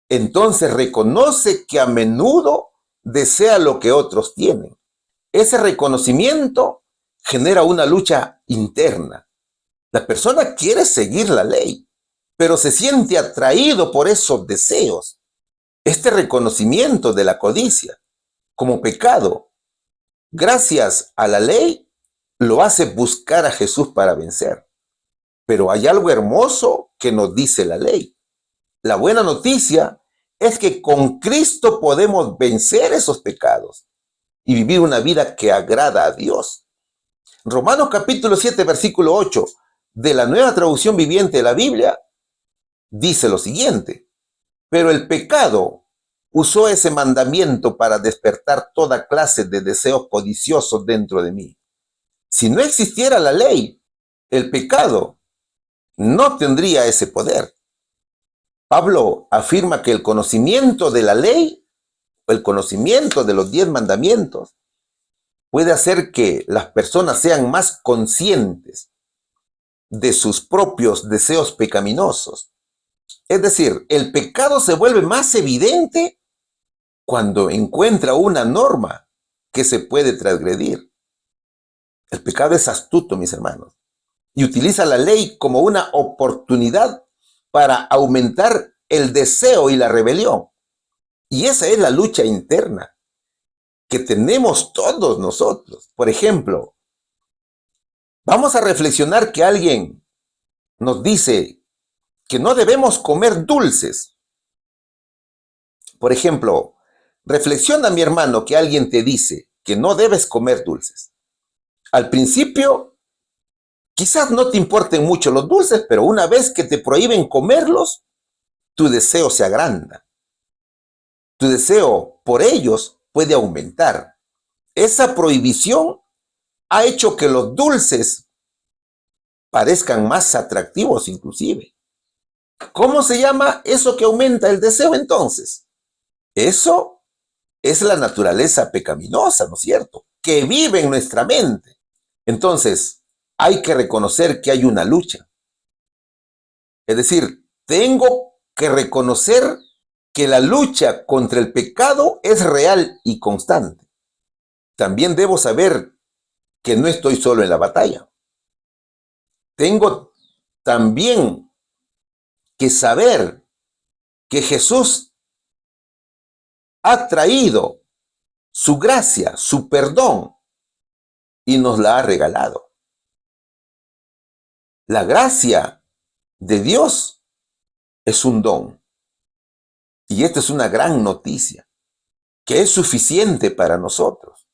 Entonces reconoce que a menudo desea lo que otros tienen. Ese reconocimiento genera una lucha interna. La persona quiere seguir la ley, pero se siente atraído por esos deseos. Este reconocimiento de la codicia como pecado, gracias a la ley, lo hace buscar a Jesús para vencer. Pero hay algo hermoso que nos dice la ley. La buena noticia es que con Cristo podemos vencer esos pecados y vivir una vida que agrada a Dios. Romanos capítulo 7, versículo 8 de la Nueva Traducción Viviente de la Biblia dice lo siguiente: pero el pecado usó ese mandamiento para despertar toda clase de deseos codiciosos dentro de mí. Si no existiera la ley, el pecado no tendría ese poder. Pablo afirma que el conocimiento de la ley, o el conocimiento de los 10 mandamientos, puede hacer que las personas sean más conscientes de sus propios deseos pecaminosos. Es decir, el pecado se vuelve más evidente cuando encuentra una norma que se puede transgredir. El pecado es astuto, mis hermanos, y utiliza la ley como una oportunidad para aumentar el deseo y la rebelión. Y esa es la lucha interna que tenemos todos nosotros. Por ejemplo, vamos a reflexionar que alguien nos dice que no debemos comer dulces. Por ejemplo, reflexiona, mi hermano, que alguien te dice que no debes comer dulces. Al principio, quizás no te importen mucho los dulces, pero una vez que te prohíben comerlos, tu deseo se agranda. Tu deseo por ellos puede aumentar. Esa prohibición ha hecho que los dulces parezcan más atractivos inclusive. ¿Cómo se llama eso que aumenta el deseo entonces? Eso es la naturaleza pecaminosa, ¿no es cierto?, que vive en nuestra mente. Entonces, hay que reconocer que hay una lucha. Es decir, tengo que reconocer que la lucha contra el pecado es real y constante. También debo saber que no estoy solo en la batalla. Tengo también que saber que Jesús ha traído su gracia, su perdón, y nos la ha regalado. La gracia de Dios es un don. Y esta es una gran noticia, que es suficiente para nosotros.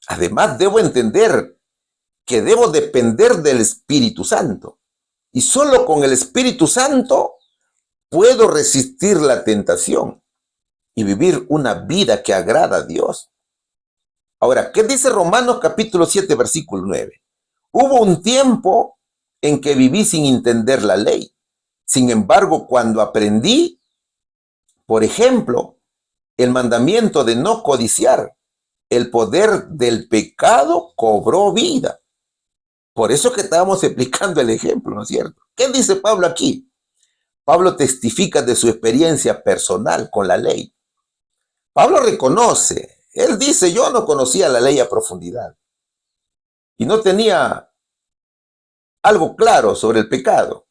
Además, debo entender que debo depender del Espíritu Santo. Y solo con el Espíritu Santo puedo resistir la tentación y vivir una vida que agrada a Dios. Ahora, ¿qué dice Romanos capítulo 7, versículo 9? Hubo un tiempo en que viví sin entender la ley. Sin embargo, cuando aprendí, por ejemplo, el mandamiento de no codiciar, el poder del pecado cobró vida. Por eso que estábamos explicando el ejemplo, ¿no es cierto? ¿Qué dice Pablo aquí? Pablo testifica de su experiencia personal con la ley. Pablo reconoce, él dice, yo no conocía la ley a profundidad y no tenía algo claro sobre el pecado.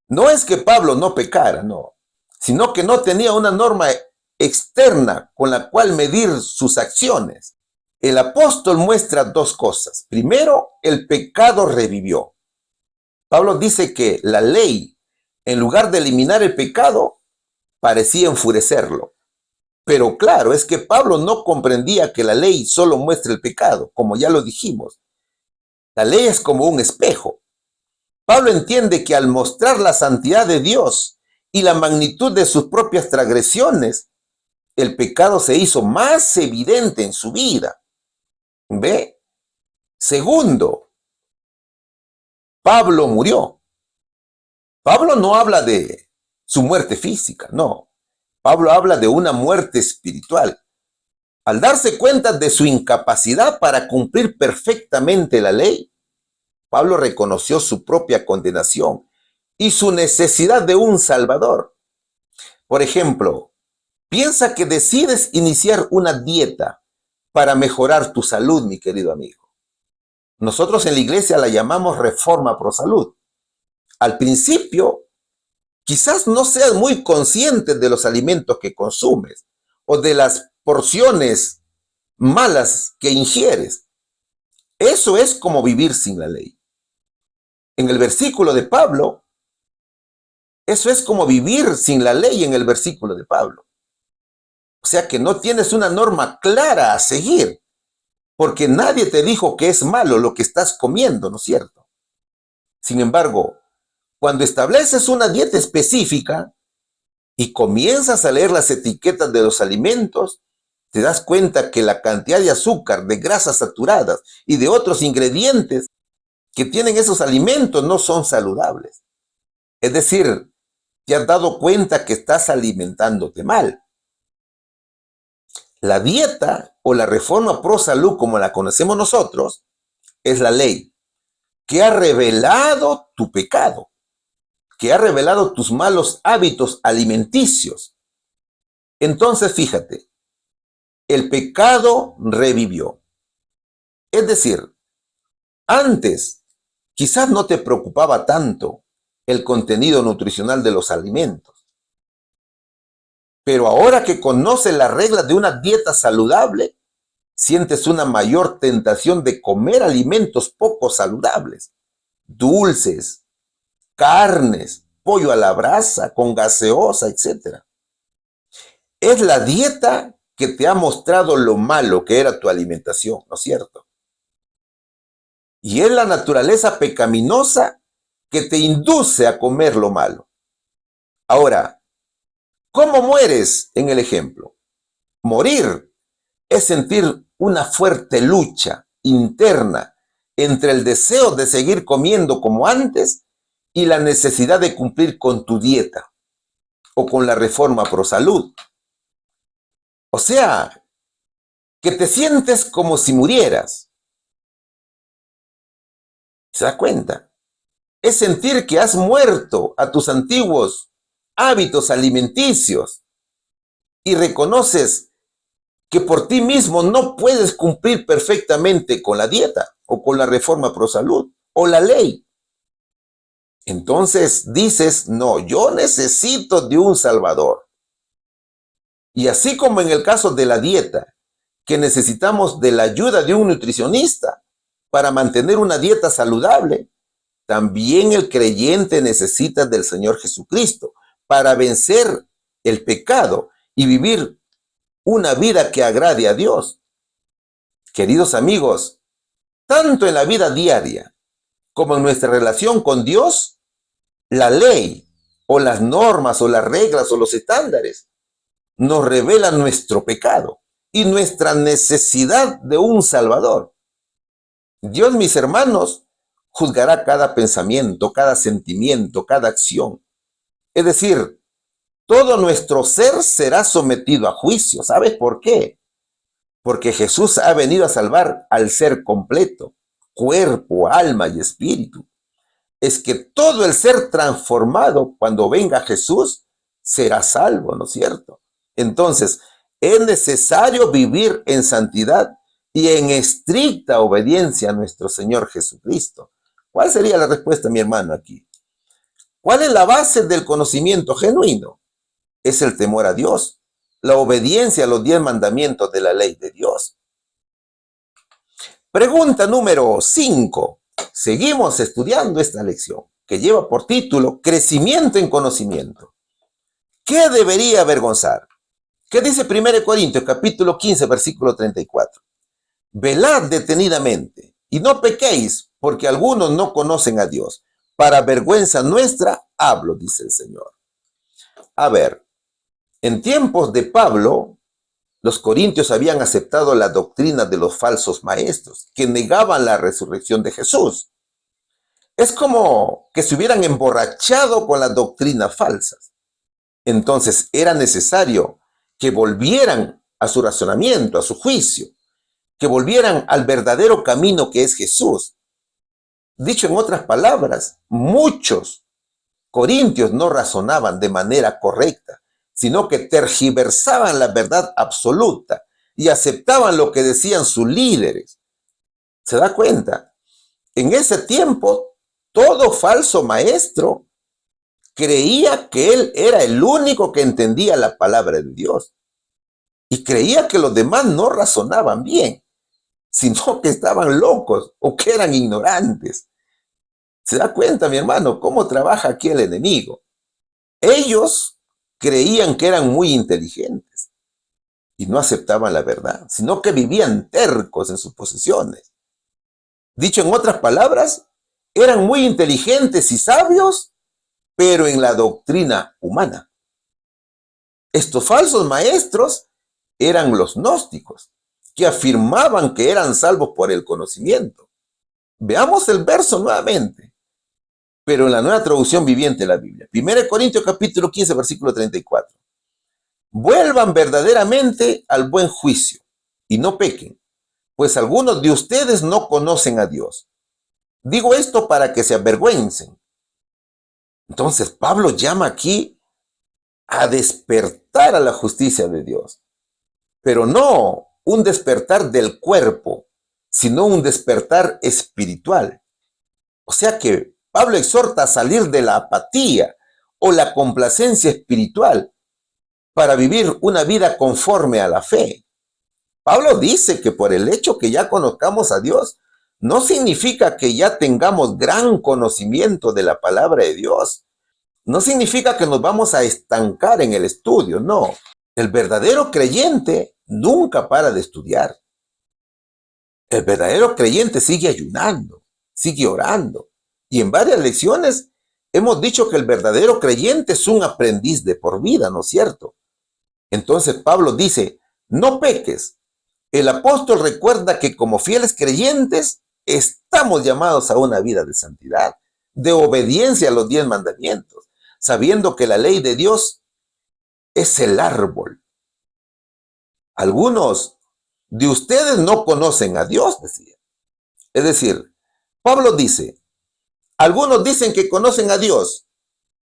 No es que Pablo no pecara, no, sino que no tenía una norma externa con la cual medir sus acciones. El apóstol muestra dos cosas. Primero, el pecado revivió. Pablo dice que la ley, en lugar de eliminar el pecado, parecía enfurecerlo. Pero claro, es que Pablo no comprendía que la ley solo muestra el pecado, como ya lo dijimos. La ley es como un espejo. Pablo entiende que al mostrar la santidad de Dios y la magnitud de sus propias transgresiones, el pecado se hizo más evidente en su vida. ¿Ve? Segundo, Pablo murió. Pablo no habla de su muerte física, no. Pablo habla de una muerte espiritual. Al darse cuenta de su incapacidad para cumplir perfectamente la ley, Pablo reconoció su propia condenación y su necesidad de un Salvador. Por ejemplo, piensa que decides iniciar una dieta para mejorar tu salud, mi querido amigo. Nosotros en la iglesia la llamamos Reforma Pro Salud. Al principio, quizás no seas muy consciente de los alimentos que consumes o de las porciones malas que ingieres. Eso es como vivir sin la ley. En el versículo de Pablo, eso es como vivir sin la ley en el versículo de Pablo. O sea que no tienes una norma clara a seguir, porque nadie te dijo que es malo lo que estás comiendo, ¿no es cierto? Sin embargo, cuando estableces una dieta específica y comienzas a leer las etiquetas de los alimentos, te das cuenta que la cantidad de azúcar, de grasas saturadas y de otros ingredientes que tienen esos alimentos no son saludables. Es decir, te has dado cuenta que estás alimentándote mal. La dieta o la reforma pro salud, como la conocemos nosotros, es la ley que ha revelado tu pecado, que ha revelado tus malos hábitos alimenticios. Entonces, fíjate, el pecado revivió. Es decir, antes quizás no te preocupaba tanto el contenido nutricional de los alimentos. Pero ahora que conoces las reglas de una dieta saludable, sientes una mayor tentación de comer alimentos poco saludables, dulces, carnes, pollo a la brasa, con gaseosa, etc. Es la dieta que te ha mostrado lo malo que era tu alimentación, ¿no es cierto? Y es la naturaleza pecaminosa que te induce a comer lo malo. Ahora, ¿cómo mueres en el ejemplo? Morir es sentir una fuerte lucha interna entre el deseo de seguir comiendo como antes y la necesidad de cumplir con tu dieta o con la reforma pro salud. O sea, que te sientes como si murieras. ¿Se da cuenta? Es sentir que has muerto a tus antiguos hábitos alimenticios y reconoces que por ti mismo no puedes cumplir perfectamente con la dieta o con la reforma pro salud o la ley. Entonces dices, no, yo necesito de un Salvador. Y así como en el caso de la dieta, que necesitamos de la ayuda de un nutricionista para mantener una dieta saludable, también el creyente necesita del Señor Jesucristo para vencer el pecado y vivir una vida que agrade a Dios. Queridos amigos, tanto en la vida diaria como en nuestra relación con Dios, la ley o las normas o las reglas o los estándares nos revelan nuestro pecado y nuestra necesidad de un Salvador. Dios, mis hermanos, juzgará cada pensamiento, cada sentimiento, cada acción. Es decir, todo nuestro ser será sometido a juicio. ¿Sabes por qué? Porque Jesús ha venido a salvar al ser completo, cuerpo, alma y espíritu. Es que todo el ser transformado, cuando venga Jesús, será salvo, ¿no es cierto? Entonces, es necesario vivir en santidad y en estricta obediencia a nuestro Señor Jesucristo. ¿Cuál sería la respuesta, mi hermano, aquí? ¿Cuál es la base del conocimiento genuino? Es el temor a Dios, la obediencia a los 10 mandamientos de la ley de Dios. Pregunta número 5. Seguimos estudiando esta lección, que lleva por título Crecimiento en conocimiento. ¿Qué debería avergonzar? ¿Qué dice 1 Corintios capítulo 15, versículo 34? Velad detenidamente y no pequéis, porque algunos no conocen a Dios. Para vergüenza nuestra hablo, dice el Señor. A ver, en tiempos de Pablo, los corintios habían aceptado la doctrina de los falsos maestros, que negaban la resurrección de Jesús. Es como que se hubieran emborrachado con las doctrinas falsas. Entonces era necesario que volvieran a su razonamiento, a su juicio, que volvieran al verdadero camino que es Jesús. Dicho en otras palabras, muchos corintios no razonaban de manera correcta, sino que tergiversaban la verdad absoluta y aceptaban lo que decían sus líderes. ¿Se da cuenta? En ese tiempo, todo falso maestro creía que él era el único que entendía la palabra de Dios y creía que los demás no razonaban bien, sino que estaban locos o que eran ignorantes. ¿Se da cuenta, mi hermano, cómo trabaja aquí el enemigo? Ellos creían que eran muy inteligentes y no aceptaban la verdad, sino que vivían tercos en sus posiciones. Dicho en otras palabras, eran muy inteligentes y sabios, pero en la doctrina humana. Estos falsos maestros eran los gnósticos, que afirmaban que eran salvos por el conocimiento. Veamos el verso nuevamente, pero en la Nueva Traducción Viviente de la Biblia. 1 Corintios capítulo 15, versículo 34. Vuelvan verdaderamente al buen juicio y no pequen, pues algunos de ustedes no conocen a Dios. Digo esto para que se avergüencen. Entonces Pablo llama aquí a despertar a la justicia de Dios, pero no un despertar del cuerpo, sino un despertar espiritual. O sea que Pablo exhorta a salir de la apatía o la complacencia espiritual para vivir una vida conforme a la fe. Pablo dice que por el hecho que ya conozcamos a Dios, no significa que ya tengamos gran conocimiento de la palabra de Dios. No significa que nos vamos a estancar en el estudio, no. El verdadero creyente nunca para de estudiar. El verdadero creyente sigue ayunando, sigue orando. Y en varias lecciones hemos dicho que el verdadero creyente es un aprendiz de por vida, ¿no es cierto? Entonces Pablo dice, no peques. El apóstol recuerda que como fieles creyentes estamos llamados a una vida de santidad, de obediencia a los 10 mandamientos, sabiendo que la ley de Dios es el árbol. Algunos de ustedes no conocen a Dios, decía. Es decir, Pablo dice, algunos dicen que conocen a Dios,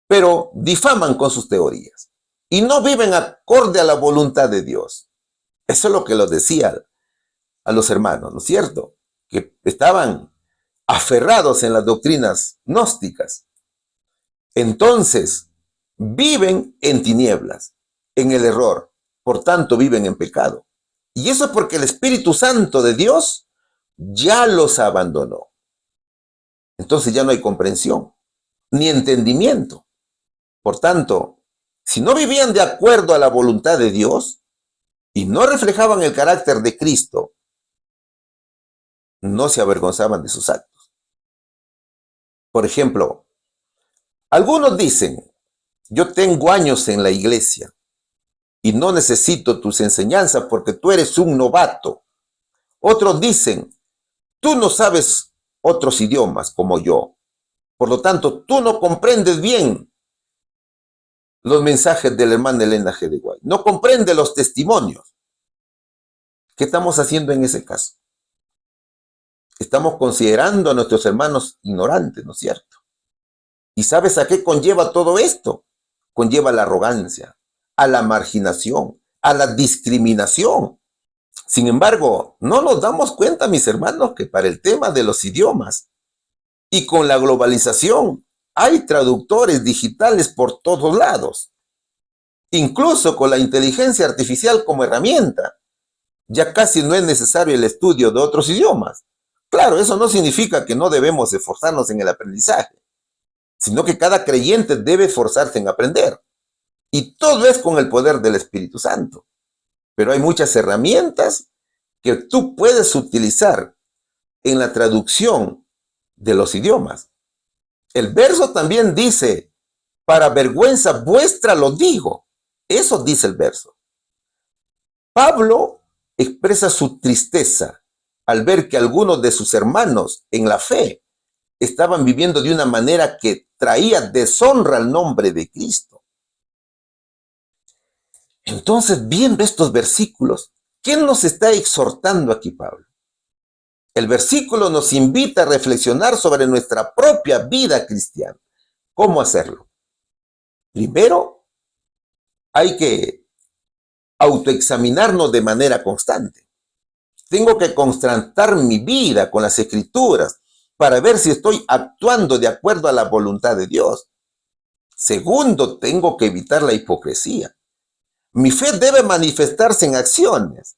pero difaman con sus teorías y no viven acorde a la voluntad de Dios. Eso es lo que los decía a los hermanos, ¿no es cierto? Que estaban aferrados en las doctrinas gnósticas. Entonces, viven en tinieblas, en el error, por tanto viven en pecado. Y eso es porque el Espíritu Santo de Dios ya los abandonó. Entonces ya no hay comprensión, ni entendimiento. Por tanto, si no vivían de acuerdo a la voluntad de Dios y no reflejaban el carácter de Cristo, no se avergonzaban de sus actos. Por ejemplo, algunos dicen, yo tengo años en la iglesia y no necesito tus enseñanzas porque tú eres un novato. Otros dicen, tú no sabes otros idiomas como yo. Por lo tanto, tú no comprendes bien los mensajes de la hermana Elena G. de Guay. No comprende los testimonios. ¿Qué estamos haciendo en ese caso? Estamos considerando a nuestros hermanos ignorantes, ¿no es cierto? ¿Y sabes a qué conlleva todo esto? Conlleva la arrogancia, a la marginación, a la discriminación. Sin embargo, no nos damos cuenta, mis hermanos, que para el tema de los idiomas y con la globalización hay traductores digitales por todos lados. Incluso con la inteligencia artificial como herramienta, ya casi no es necesario el estudio de otros idiomas. Claro, eso no significa que no debemos esforzarnos en el aprendizaje, sino que cada creyente debe esforzarse en aprender. Y todo es con el poder del Espíritu Santo. Pero hay muchas herramientas que tú puedes utilizar en la traducción de los idiomas. El verso también dice, para vergüenza vuestra lo digo. Eso dice el verso. Pablo expresa su tristeza al ver que algunos de sus hermanos en la fe estaban viviendo de una manera que traía deshonra al nombre de Cristo. Entonces, viendo estos versículos, ¿quién nos está exhortando aquí, Pablo? El versículo nos invita a reflexionar sobre nuestra propia vida cristiana. ¿Cómo hacerlo? Primero, hay que autoexaminarnos de manera constante. Tengo que contrastar mi vida con las Escrituras para ver si estoy actuando de acuerdo a la voluntad de Dios. Segundo, tengo que evitar la hipocresía. Mi fe debe manifestarse en acciones.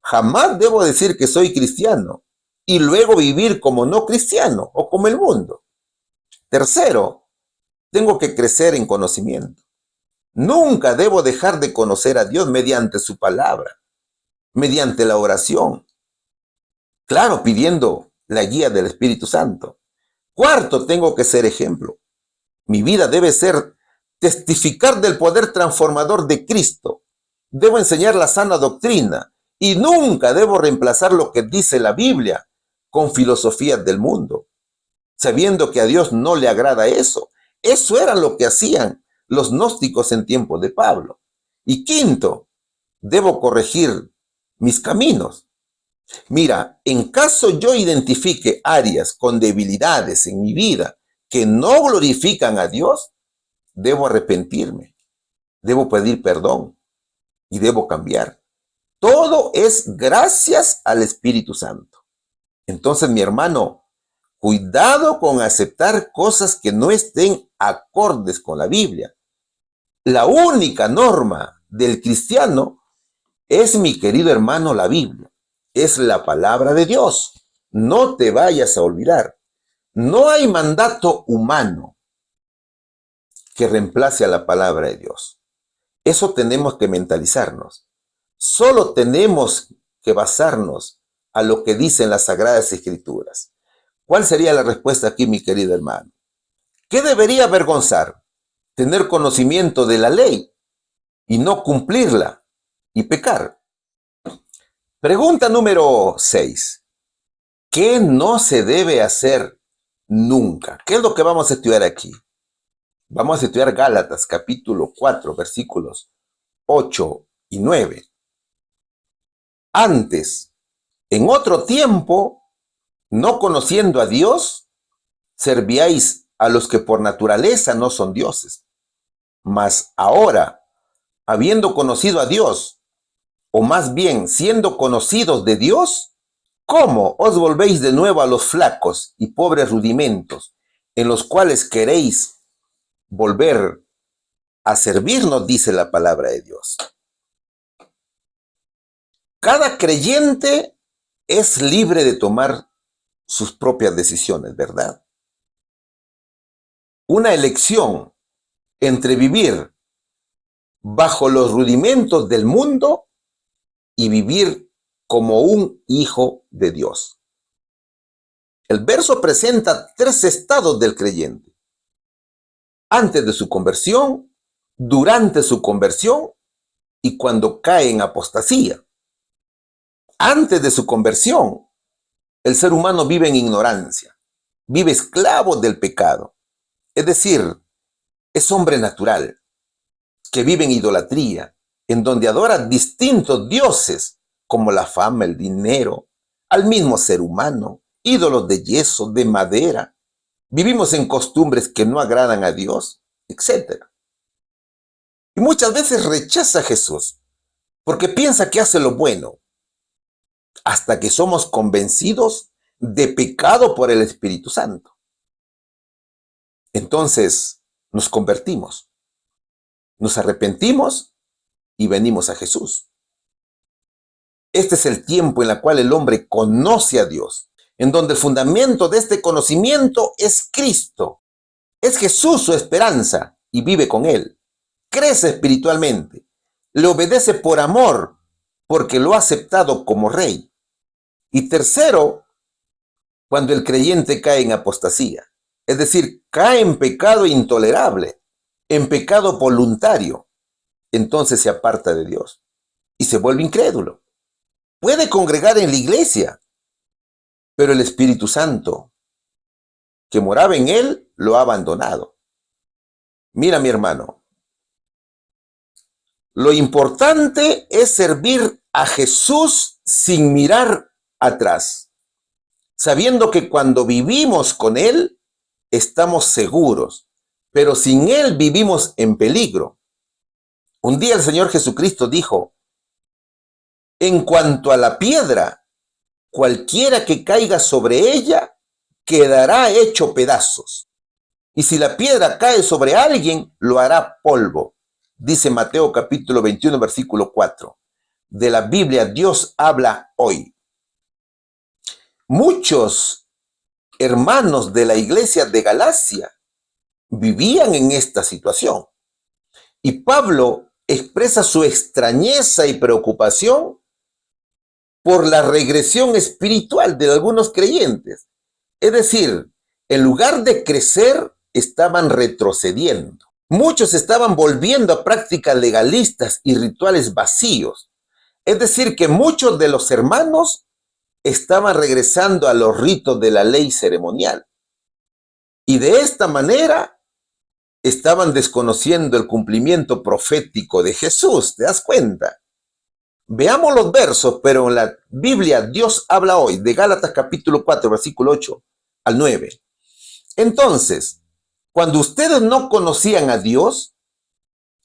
Jamás debo decir que soy cristiano y luego vivir como no cristiano o como el mundo. Tercero, tengo que crecer en conocimiento. Nunca debo dejar de conocer a Dios mediante su palabra, mediante la oración. Claro, pidiendo la guía del Espíritu Santo. Cuarto, tengo que ser ejemplo. Mi vida debe ser testificar del poder transformador de Cristo. Debo enseñar la sana doctrina y nunca debo reemplazar lo que dice la Biblia con filosofías del mundo, sabiendo que a Dios no le agrada eso. Eso era lo que hacían los gnósticos en tiempos de Pablo. Y quinto, debo corregir mis caminos. Mira, en caso yo identifique áreas con debilidades en mi vida que no glorifican a Dios, debo arrepentirme, debo pedir perdón y debo cambiar. Todo es gracias al Espíritu Santo. Entonces, mi hermano, cuidado con aceptar cosas que no estén acordes con la Biblia. La única norma del cristiano es, mi querido hermano, la Biblia. Es la palabra de Dios. No te vayas a olvidar. No hay mandato humano que reemplace a la palabra de Dios. Eso tenemos que mentalizarnos. Solo tenemos que basarnos a lo que dicen las Sagradas Escrituras. ¿Cuál sería la respuesta aquí, mi querido hermano? ¿Qué debería avergonzar? Tener conocimiento de la ley y no cumplirla y pecar. Pregunta número 6. ¿Qué no se debe hacer nunca? ¿Qué es lo que vamos a estudiar aquí? Vamos a estudiar Gálatas capítulo 4, versículos 8 y 9. Antes, en otro tiempo, no conociendo a Dios, servíais a los que por naturaleza no son dioses. Mas ahora, habiendo conocido a Dios, o más bien siendo conocidos de Dios, ¿cómo os volvéis de nuevo a los flacos y pobres rudimentos en los cuales queréis volver a servirnos? Dice la palabra de Dios. Cada creyente es libre de tomar sus propias decisiones, ¿verdad? Una elección entre vivir bajo los rudimentos del mundo y vivir como un hijo de Dios. El verso presenta tres estados del creyente: antes de su conversión, durante su conversión y cuando cae en apostasía. Antes de su conversión, el ser humano vive en ignorancia, vive esclavo del pecado. Es decir, es hombre natural, que vive en idolatría, en donde adora distintos dioses, como la fama, el dinero, al mismo ser humano, ídolos de yeso, de madera. Vivimos en costumbres que no agradan a Dios, etc. Y muchas veces rechaza a Jesús, porque piensa que hace lo bueno, hasta que somos convencidos de pecado por el Espíritu Santo. Entonces nos convertimos, nos arrepentimos y venimos a Jesús. Este es el tiempo en el cual el hombre conoce a Dios, en donde el fundamento de este conocimiento es Cristo. Es Jesús su esperanza y vive con Él. Crece espiritualmente, le obedece por amor, porque lo ha aceptado como rey. Y tercero, cuando el creyente cae en apostasía, es decir, cae en pecado intolerable, en pecado voluntario, entonces se aparta de Dios y se vuelve incrédulo. Puede congregar en la iglesia, pero el Espíritu Santo que moraba en él lo ha abandonado. Mira, mi hermano, lo importante es servir a Jesús sin mirar atrás, sabiendo que cuando vivimos con Él, estamos seguros, pero sin Él vivimos en peligro. Un día el Señor Jesucristo dijo: en cuanto a la piedra, cualquiera que caiga sobre ella quedará hecho pedazos. Y si la piedra cae sobre alguien, lo hará polvo. Dice Mateo capítulo 21, versículo 4. De la Biblia Dios habla hoy. Muchos hermanos de la iglesia de Galacia vivían en esta situación. Y Pablo expresa su extrañeza y preocupación por la regresión espiritual de algunos creyentes. Es decir, en lugar de crecer, estaban retrocediendo. Muchos estaban volviendo a prácticas legalistas y rituales vacíos. Es decir, que muchos de los hermanos estaban regresando a los ritos de la ley ceremonial. Y de esta manera estaban desconociendo el cumplimiento profético de Jesús. ¿Te das cuenta? Veamos los versos, pero en la Biblia Dios habla hoy, de Gálatas capítulo 4, versículo 8 al 9. Entonces, cuando ustedes no conocían a Dios,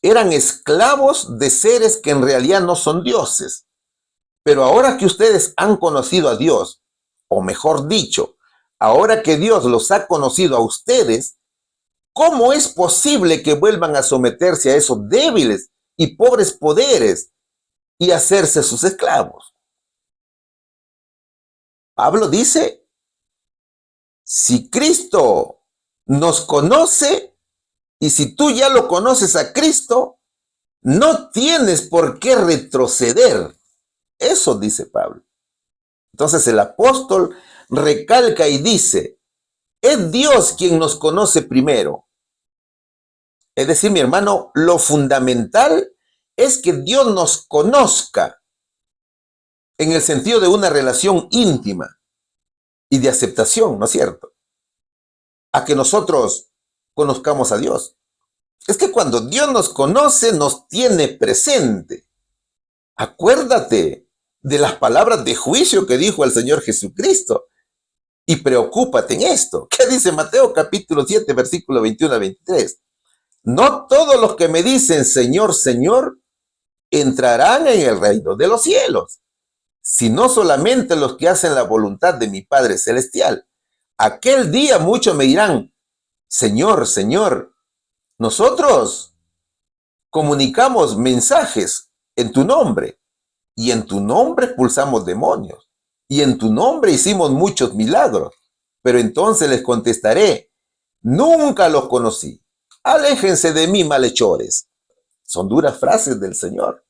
eran esclavos de seres que en realidad no son dioses. Pero ahora que ustedes han conocido a Dios, o mejor dicho, ahora que Dios los ha conocido a ustedes, ¿cómo es posible que vuelvan a someterse a esos débiles y pobres poderes y hacerse sus esclavos? Pablo dice: si Cristo nos conoce, y si tú ya lo conoces a Cristo, no tienes por qué retroceder. Eso dice Pablo. Entonces el apóstol recalca y dice: es Dios quien nos conoce primero. Es decir, mi hermano, lo fundamental es que Dios nos conozca en el sentido de una relación íntima y de aceptación, ¿no es cierto? A que nosotros conozcamos a Dios. Es que cuando Dios nos conoce, nos tiene presente. Acuérdate de las palabras de juicio que dijo el Señor Jesucristo y preocúpate en esto. ¿Qué dice Mateo capítulo 7, versículo 21 a 23? No todos los que me dicen Señor, Señor, entrarán en el reino de los cielos, sino solamente los que hacen la voluntad de mi Padre Celestial. Aquel día muchos me dirán: Señor, Señor, nosotros comunicamos mensajes en tu nombre, y en tu nombre expulsamos demonios, y en tu nombre hicimos muchos milagros. Pero entonces les contestaré, nunca los conocí. Aléjense de mí, malhechores. Son duras frases del Señor.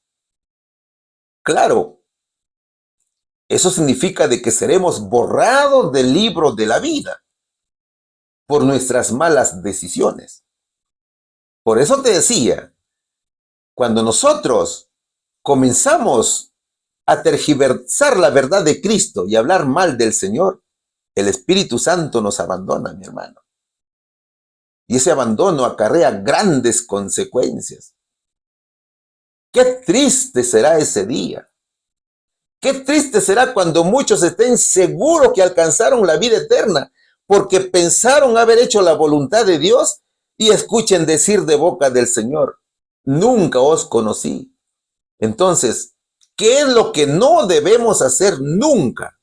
Claro, eso significa de que seremos borrados del libro de la vida por nuestras malas decisiones. Por eso te decía, cuando nosotros comenzamos a tergiversar la verdad de Cristo y hablar mal del Señor, el Espíritu Santo nos abandona, mi hermano. Y ese abandono acarrea grandes consecuencias. Qué triste será ese día. Qué triste será cuando muchos estén seguros que alcanzaron la vida eterna porque pensaron haber hecho la voluntad de Dios y escuchen decir de boca del Señor, nunca os conocí. Entonces, ¿qué es lo que no debemos hacer nunca?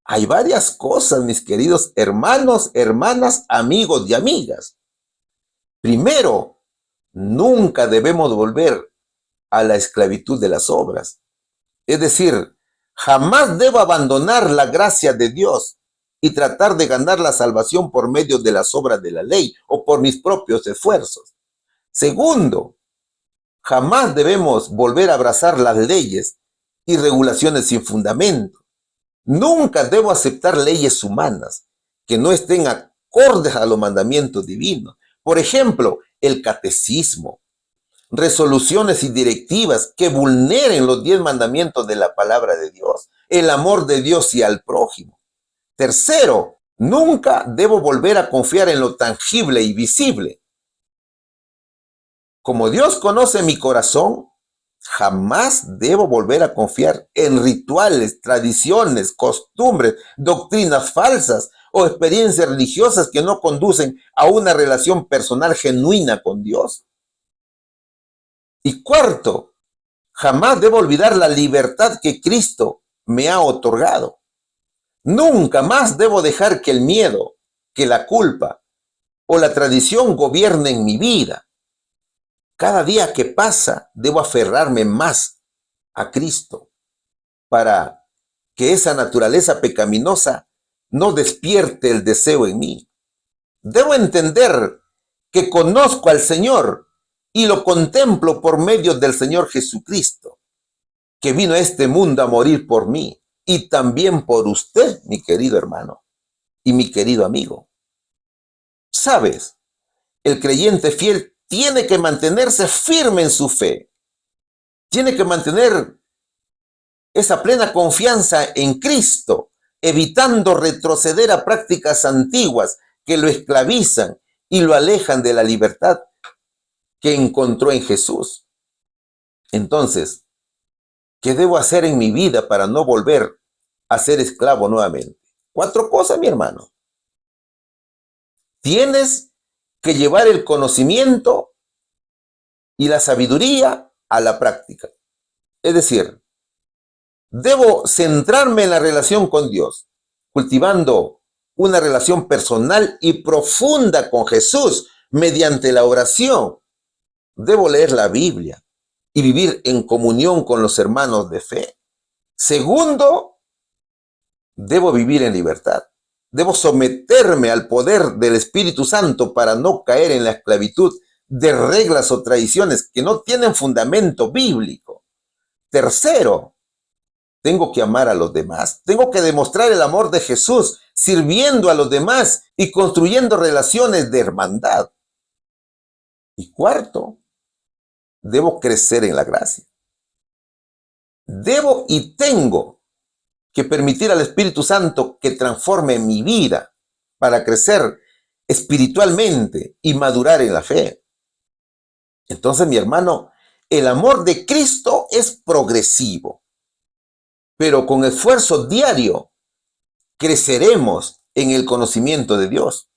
Hay varias cosas, mis queridos hermanos, hermanas, amigos y amigas. Primero, nunca debemos volver a la esclavitud de las obras. Es decir, jamás debo abandonar la gracia de Dios y tratar de ganar la salvación por medio de las obras de la ley o por mis propios esfuerzos. Segundo, jamás debemos volver a abrazar las leyes y regulaciones sin fundamento. Nunca debo aceptar leyes humanas que no estén acordes a los mandamientos divinos. Por ejemplo, el catecismo, resoluciones y directivas que vulneren los 10 mandamientos de la palabra de Dios, el amor de Dios y al prójimo. Tercero, nunca debo volver a confiar en lo tangible y visible. Como Dios conoce mi corazón, jamás debo volver a confiar en rituales, tradiciones, costumbres, doctrinas falsas o experiencias religiosas que no conducen a una relación personal genuina con Dios. Y cuarto, jamás debo olvidar la libertad que Cristo me ha otorgado. Nunca más debo dejar que el miedo, que la culpa o la tradición gobiernen mi vida. Cada día que pasa, debo aferrarme más a Cristo para que esa naturaleza pecaminosa no despierte el deseo en mí. Debo entender que conozco al Señor y lo contemplo por medio del Señor Jesucristo, que vino a este mundo a morir por mí y también por usted, mi querido hermano y mi querido amigo. ¿Sabes? El creyente fiel tiene que mantenerse firme en su fe. Tiene que mantener esa plena confianza en Cristo, evitando retroceder a prácticas antiguas que lo esclavizan y lo alejan de la libertad que encontró en Jesús. Entonces, ¿qué debo hacer en mi vida para no volver a ser esclavo nuevamente? 4 cosas, mi hermano. Tienes que llevar el conocimiento y la sabiduría a la práctica. Es decir, debo centrarme en la relación con Dios, cultivando una relación personal y profunda con Jesús mediante la oración. Debo leer la Biblia y vivir en comunión con los hermanos de fe. Segundo, debo vivir en libertad. Debo someterme al poder del Espíritu Santo para no caer en la esclavitud de reglas o tradiciones que no tienen fundamento bíblico. Tercero, tengo que amar a los demás. Tengo que demostrar el amor de Jesús sirviendo a los demás y construyendo relaciones de hermandad. Y cuarto, debo crecer en la gracia. Debo y tengo que permitir al Espíritu Santo que transforme mi vida para crecer espiritualmente y madurar en la fe. Entonces, mi hermano, el amor de Cristo es progresivo, pero con esfuerzo diario creceremos en el conocimiento de Dios.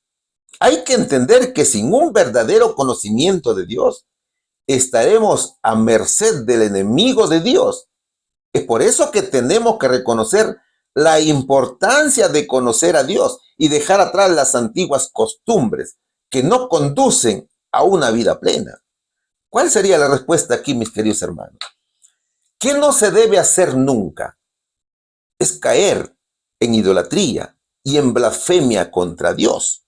Hay que entender que sin un verdadero conocimiento de Dios, estaremos a merced del enemigo de Dios. Es por eso que tenemos que reconocer la importancia de conocer a Dios y dejar atrás las antiguas costumbres que no conducen a una vida plena. ¿Cuál sería la respuesta aquí, mis queridos hermanos? ¿Qué no se debe hacer nunca? Es caer en idolatría y en blasfemia contra Dios.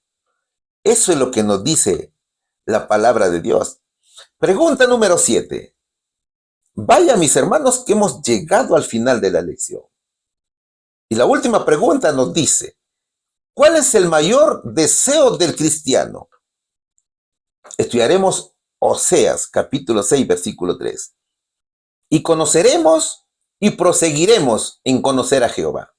Eso es lo que nos dice la palabra de Dios. Pregunta número 7. Vaya, mis hermanos, que hemos llegado al final de la lección. Y la última pregunta nos dice, ¿cuál es el mayor deseo del cristiano? Estudiaremos Oseas, capítulo 6, versículo 3. Y conoceremos y proseguiremos en conocer a Jehová.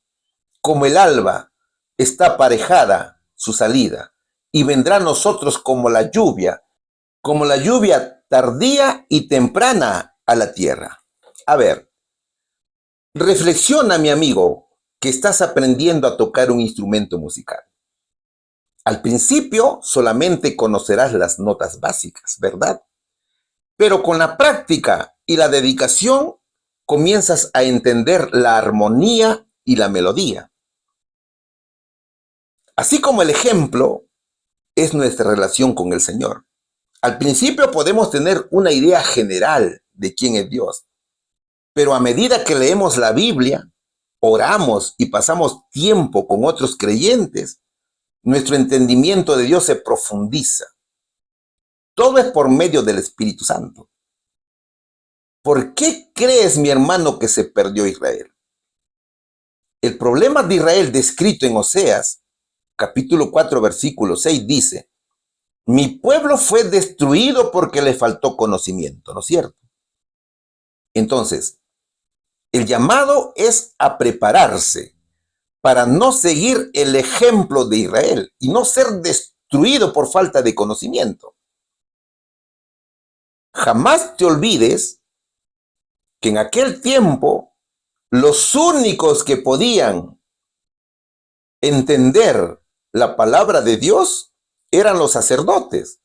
Como el alba está aparejada su salida, y vendrá a nosotros como la lluvia tardía y temprana a la tierra. A ver, reflexiona, mi amigo, que estás aprendiendo a tocar un instrumento musical. Al principio solamente conocerás las notas básicas, ¿verdad? Pero con la práctica y la dedicación comienzas a entender la armonía y la melodía. Así como el ejemplo es nuestra relación con el Señor. Al principio podemos tener una idea general de quién es Dios, pero a medida que leemos la Biblia, oramos y pasamos tiempo con otros creyentes, nuestro entendimiento de Dios se profundiza. Todo es por medio del Espíritu Santo. ¿Por qué crees, mi hermano, que se perdió Israel? El problema de Israel descrito en Oseas, capítulo 4, versículo 6, dice, mi pueblo fue destruido porque le faltó conocimiento, ¿no es cierto? Entonces, el llamado es a prepararse para no seguir el ejemplo de Israel y no ser destruido por falta de conocimiento. Jamás te olvides que en aquel tiempo los únicos que podían entender la palabra de Dios eran los sacerdotes,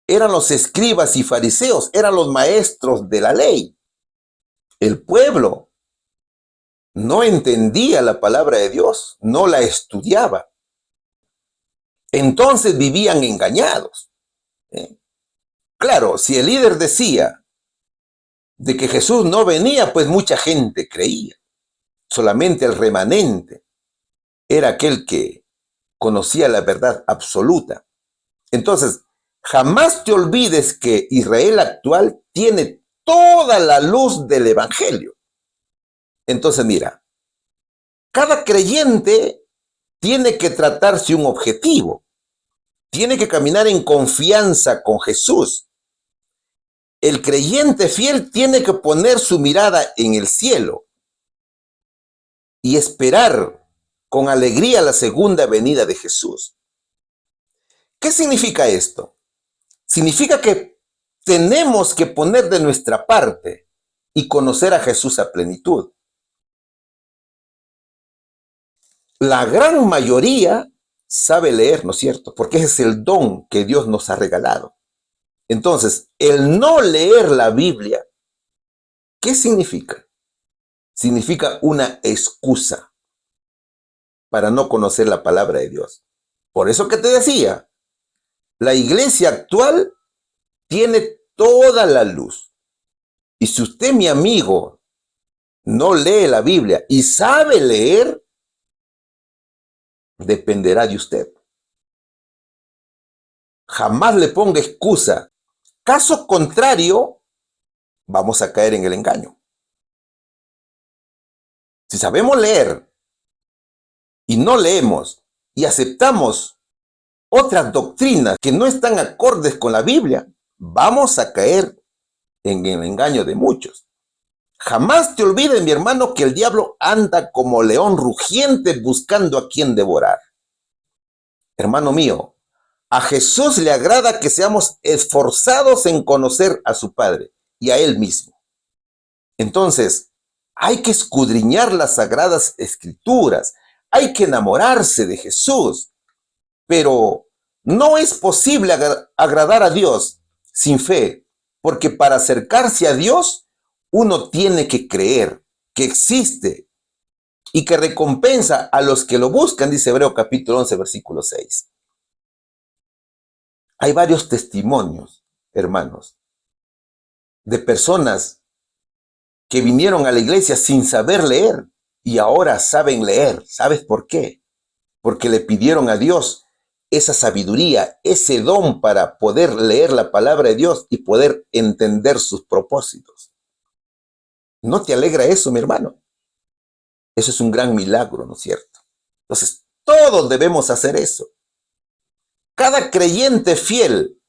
eran los escribas y fariseos, eran los maestros de la ley. El pueblo no entendía la palabra de Dios, no la estudiaba. Entonces vivían engañados. Claro, si el líder decía de que Jesús no venía, pues mucha gente creía. Solamente el remanente era aquel que conocía la verdad absoluta. Entonces, jamás te olvides que Israel actual tiene toda la luz del Evangelio. Entonces, mira, cada creyente tiene que tratarse un objetivo, tiene que caminar en confianza con Jesús. El creyente fiel tiene que poner su mirada en el cielo y esperar con alegría la segunda venida de Jesús. ¿Qué significa esto? Significa que tenemos que poner de nuestra parte y conocer a Jesús a plenitud. La gran mayoría sabe leer, ¿no es cierto? Porque ese es el don que Dios nos ha regalado. Entonces, el no leer la Biblia, ¿qué significa? Significa una excusa para no conocer la palabra de Dios. Por eso que te decía, la iglesia actual tiene toda la luz. Y si usted, mi amigo, no lee la Biblia y sabe leer, dependerá de usted. Jamás le ponga excusa. Caso contrario, vamos a caer en el engaño. Si sabemos leer y no leemos y aceptamos otras doctrinas que no están acordes con la Biblia, vamos a caer en el engaño de muchos. Jamás te olvides, mi hermano, que el diablo anda como león rugiente buscando a quien devorar. Hermano mío, a Jesús le agrada que seamos esforzados en conocer a su Padre y a Él mismo. Entonces, hay que escudriñar las sagradas escrituras, hay que enamorarse de Jesús, pero no es posible agradar a Dios sin fe, porque para acercarse a Dios, uno tiene que creer que existe y que recompensa a los que lo buscan, dice Hebreo capítulo 11, versículo 6. Hay varios testimonios, hermanos, de personas que vinieron a la iglesia sin saber leer y ahora saben leer. ¿Sabes por qué? Porque le pidieron a Dios esa sabiduría, ese don para poder leer la palabra de Dios y poder entender sus propósitos. ¿No te alegra eso, mi hermano? Eso es un gran milagro, ¿no es cierto? Entonces, todos debemos hacer eso. Cada creyente fiel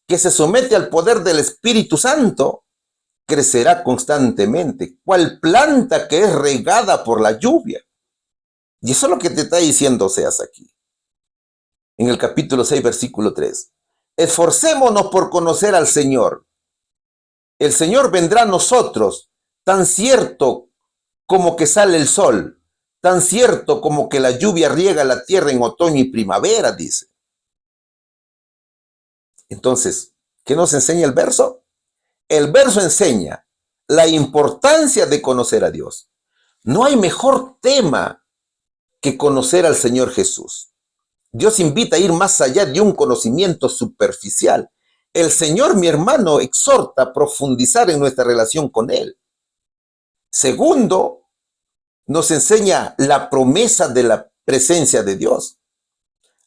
que se somete al poder del Espíritu Santo crecerá constantemente, cual planta que es regada por la lluvia. Y eso es lo que te está diciendo Oseas aquí. En el capítulo 6, versículo 3. Esforcémonos por conocer al Señor. El Señor vendrá a nosotros, tan cierto como que sale el sol, tan cierto como que la lluvia riega la tierra en otoño y primavera, dice. Entonces, ¿qué nos enseña el verso? El verso enseña la importancia de conocer a Dios. No hay mejor tema que conocer al Señor Jesús. Dios invita a ir más allá de un conocimiento superficial. El Señor, mi hermano, exhorta a profundizar en nuestra relación con Él. Segundo, nos enseña la promesa de la presencia de Dios.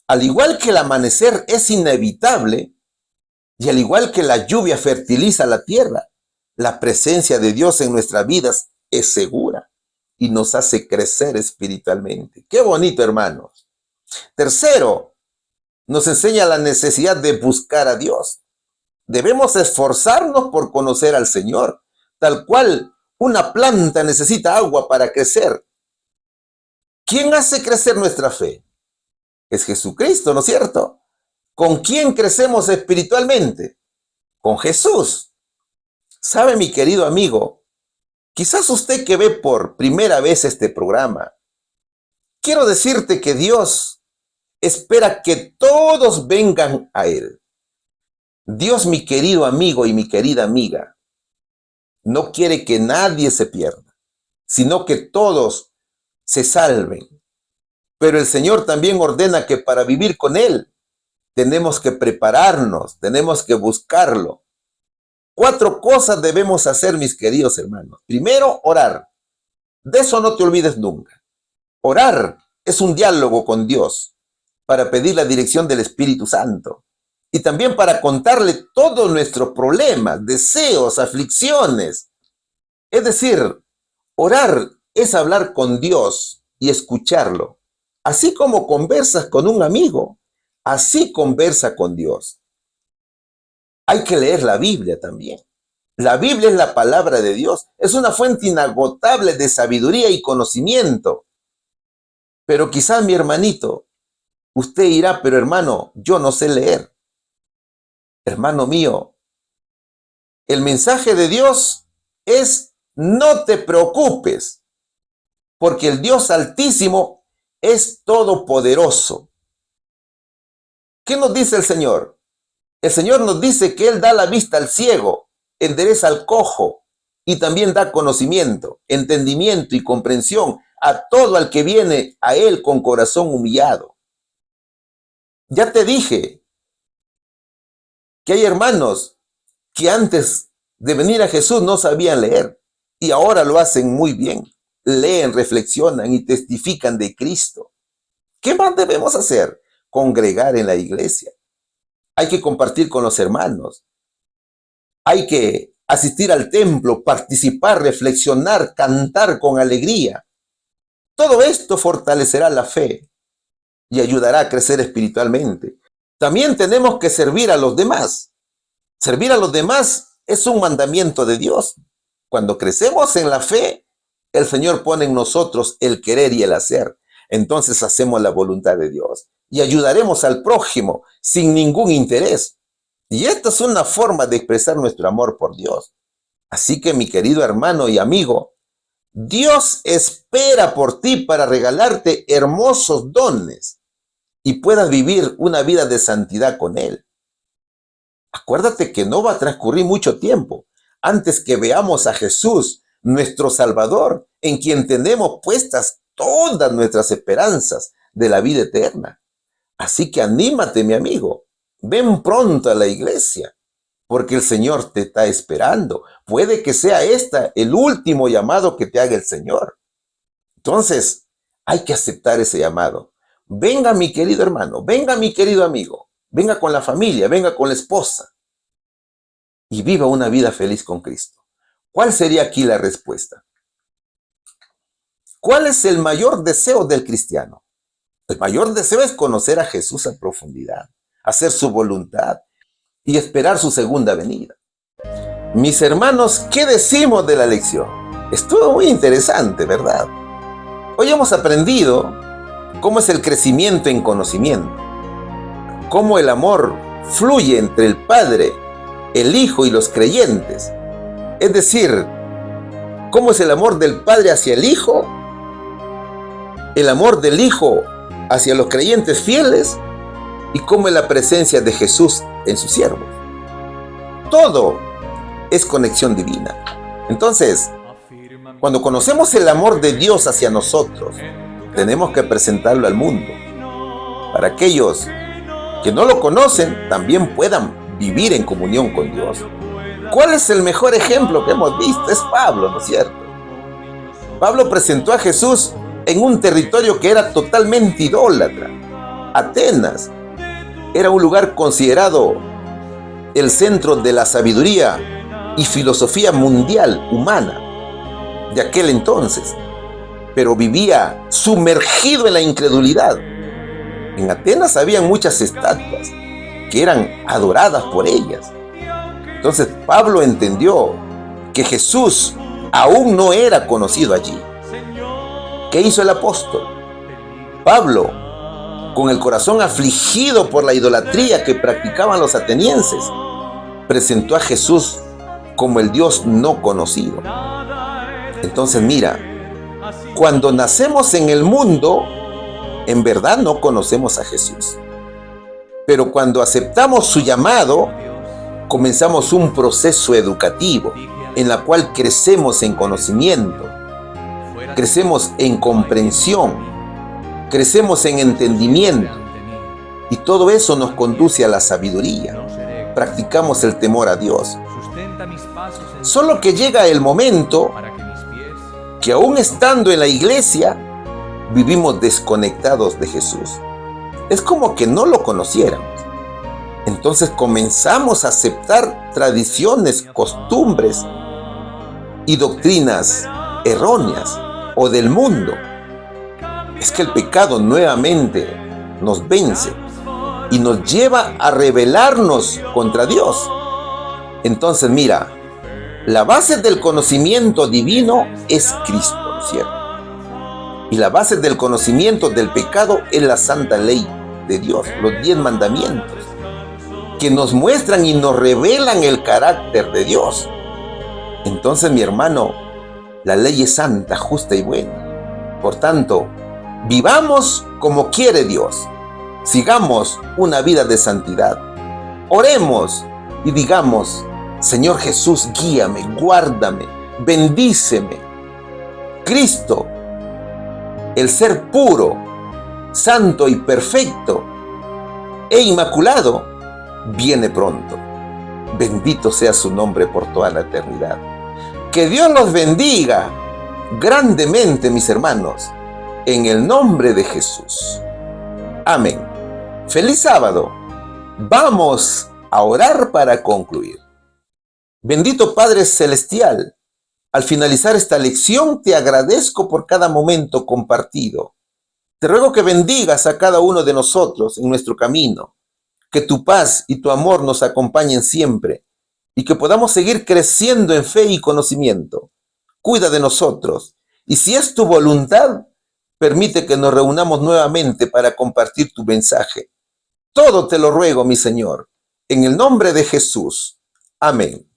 Al igual que el amanecer es inevitable, y al igual que la lluvia fertiliza la tierra, la presencia de Dios en nuestras vidas es segura y nos hace crecer espiritualmente. ¡Qué bonito, hermanos! Tercero, nos enseña la necesidad de buscar a Dios. Debemos esforzarnos por conocer al Señor, tal cual una planta necesita agua para crecer. ¿Quién hace crecer nuestra fe? Es Jesucristo, ¿no es cierto? ¿Con quién crecemos espiritualmente? Con Jesús. ¿Sabe, mi querido amigo? Quizás usted que ve por primera vez este programa, quiero decirte que Dios espera que todos vengan a Él. Dios, mi querido amigo y mi querida amiga, no quiere que nadie se pierda, sino que todos se salven. Pero el Señor también ordena que para vivir con Él tenemos que prepararnos, tenemos que buscarlo. 4 cosas debemos hacer, mis queridos hermanos. Primero, orar. De eso no te olvides nunca. Orar es un diálogo con Dios para pedir la dirección del Espíritu Santo y también para contarle todos nuestros problemas, deseos, aflicciones. Es decir, orar es hablar con Dios y escucharlo. Así como conversas con un amigo, así conversa con Dios. Hay que leer la Biblia también. La Biblia es la palabra de Dios. Es una fuente inagotable de sabiduría y conocimiento. Pero quizás, mi hermanito, usted dirá, pero hermano, yo no sé leer. Hermano mío, el mensaje de Dios es: no te preocupes, porque el Dios Altísimo es todopoderoso. ¿Qué nos dice el Señor? El Señor nos dice que Él da la vista al ciego, endereza al cojo y también da conocimiento, entendimiento y comprensión a todo al que viene a Él con corazón humillado. Ya te dije que hay hermanos que antes de venir a Jesús no sabían leer y ahora lo hacen muy bien. Leen, reflexionan y testifican de Cristo. ¿Qué más debemos hacer? Congregar en la iglesia. Hay que compartir con los hermanos. Hay que asistir al templo, participar, reflexionar, cantar con alegría. Todo esto fortalecerá la fe y ayudará a crecer espiritualmente. También tenemos que servir a los demás. Servir a los demás es un mandamiento de Dios. Cuando crecemos en la fe, el Señor pone en nosotros el querer y el hacer. Entonces hacemos la voluntad de Dios y ayudaremos al prójimo sin ningún interés. Y esta es una forma de expresar nuestro amor por Dios. Así que, mi querido hermano y amigo, Dios espera por ti para regalarte hermosos dones y puedas vivir una vida de santidad con Él. Acuérdate que no va a transcurrir mucho tiempo antes que veamos a Jesús, nuestro Salvador, en quien tenemos puestas todas nuestras esperanzas de la vida eterna. Así que anímate, mi amigo. Ven pronto a la iglesia. porque el Señor te está esperando. Puede que sea el último llamado que te haga el Señor. Entonces, hay que aceptar ese llamado. Venga mi querido hermano, venga mi querido amigo, venga con la familia, venga con la esposa y viva una vida feliz con Cristo. ¿Cuál sería aquí la respuesta? ¿Cuál es el mayor deseo del cristiano? El mayor deseo es conocer a Jesús a profundidad, hacer su voluntad y esperar su segunda venida. Mis hermanos, ¿qué decimos de la lección? Estuvo muy interesante, ¿verdad? Hoy hemos aprendido cómo es el crecimiento en conocimiento, cómo el amor fluye entre el Padre, el Hijo y los creyentes. Es decir, cómo es el amor del Padre hacia el Hijo, el amor del Hijo hacia los creyentes fieles y cómo es la presencia de Jesús en sus siervos. Todo es conexión divina. Entonces, cuando conocemos el amor de Dios hacia nosotros, tenemos que presentarlo al mundo. Para aquellos que no lo conocen, también puedan vivir en comunión con Dios. ¿Cuál es el mejor ejemplo que hemos visto? Es Pablo, ¿no es cierto? Pablo presentó a Jesús en un territorio que era totalmente idólatra. Atenas era un lugar considerado el centro de la sabiduría y filosofía mundial humana de aquel entonces, pero vivía sumergido en la incredulidad. En Atenas había muchas estatuas que eran adoradas por ellas. Entonces Pablo entendió que Jesús aún no era conocido allí. ¿Qué hizo el apóstol? Pablo, con el corazón afligido por la idolatría que practicaban los atenienses, presentó a Jesús como el Dios no conocido. Entonces mira, cuando nacemos en el mundo, en verdad no conocemos a Jesús. Pero cuando aceptamos su llamado, comenzamos un proceso educativo en la cual crecemos en conocimiento, crecemos en comprensión, crecemos en entendimiento y todo eso nos conduce a la sabiduría. Practicamos el temor a Dios. Solo que llega el momento que aún estando en la iglesia, vivimos desconectados de Jesús. Es como que no lo conociéramos. Entonces comenzamos a aceptar tradiciones, costumbres y doctrinas erróneas o del mundo. Es que el pecado nuevamente nos vence y nos lleva a rebelarnos contra Dios. Entonces mira, la base del conocimiento divino es Cristo, ¿no es cierto? Y la base del conocimiento del pecado es la santa ley de Dios, los 10 mandamientos, que nos muestran y nos revelan el carácter de Dios. Entonces, mi hermano, la ley es santa, justa y buena. Por tanto, vivamos como quiere Dios. Sigamos una vida de santidad. Oremos y digamos: Señor Jesús, guíame, guárdame, bendíceme. Cristo, el ser puro, santo y perfecto e inmaculado, viene pronto. Bendito sea su nombre por toda la eternidad. Que Dios los bendiga grandemente, mis hermanos, en el nombre de Jesús. Amén. Feliz sábado. Vamos a orar para concluir. Bendito Padre Celestial, al finalizar esta lección te agradezco por cada momento compartido. Te ruego que bendigas a cada uno de nosotros en nuestro camino, que tu paz y tu amor nos acompañen siempre y que podamos seguir creciendo en fe y conocimiento. Cuida de nosotros y si es tu voluntad, permite que nos reunamos nuevamente para compartir tu mensaje. Todo te lo ruego, mi Señor, en el nombre de Jesús. Amén.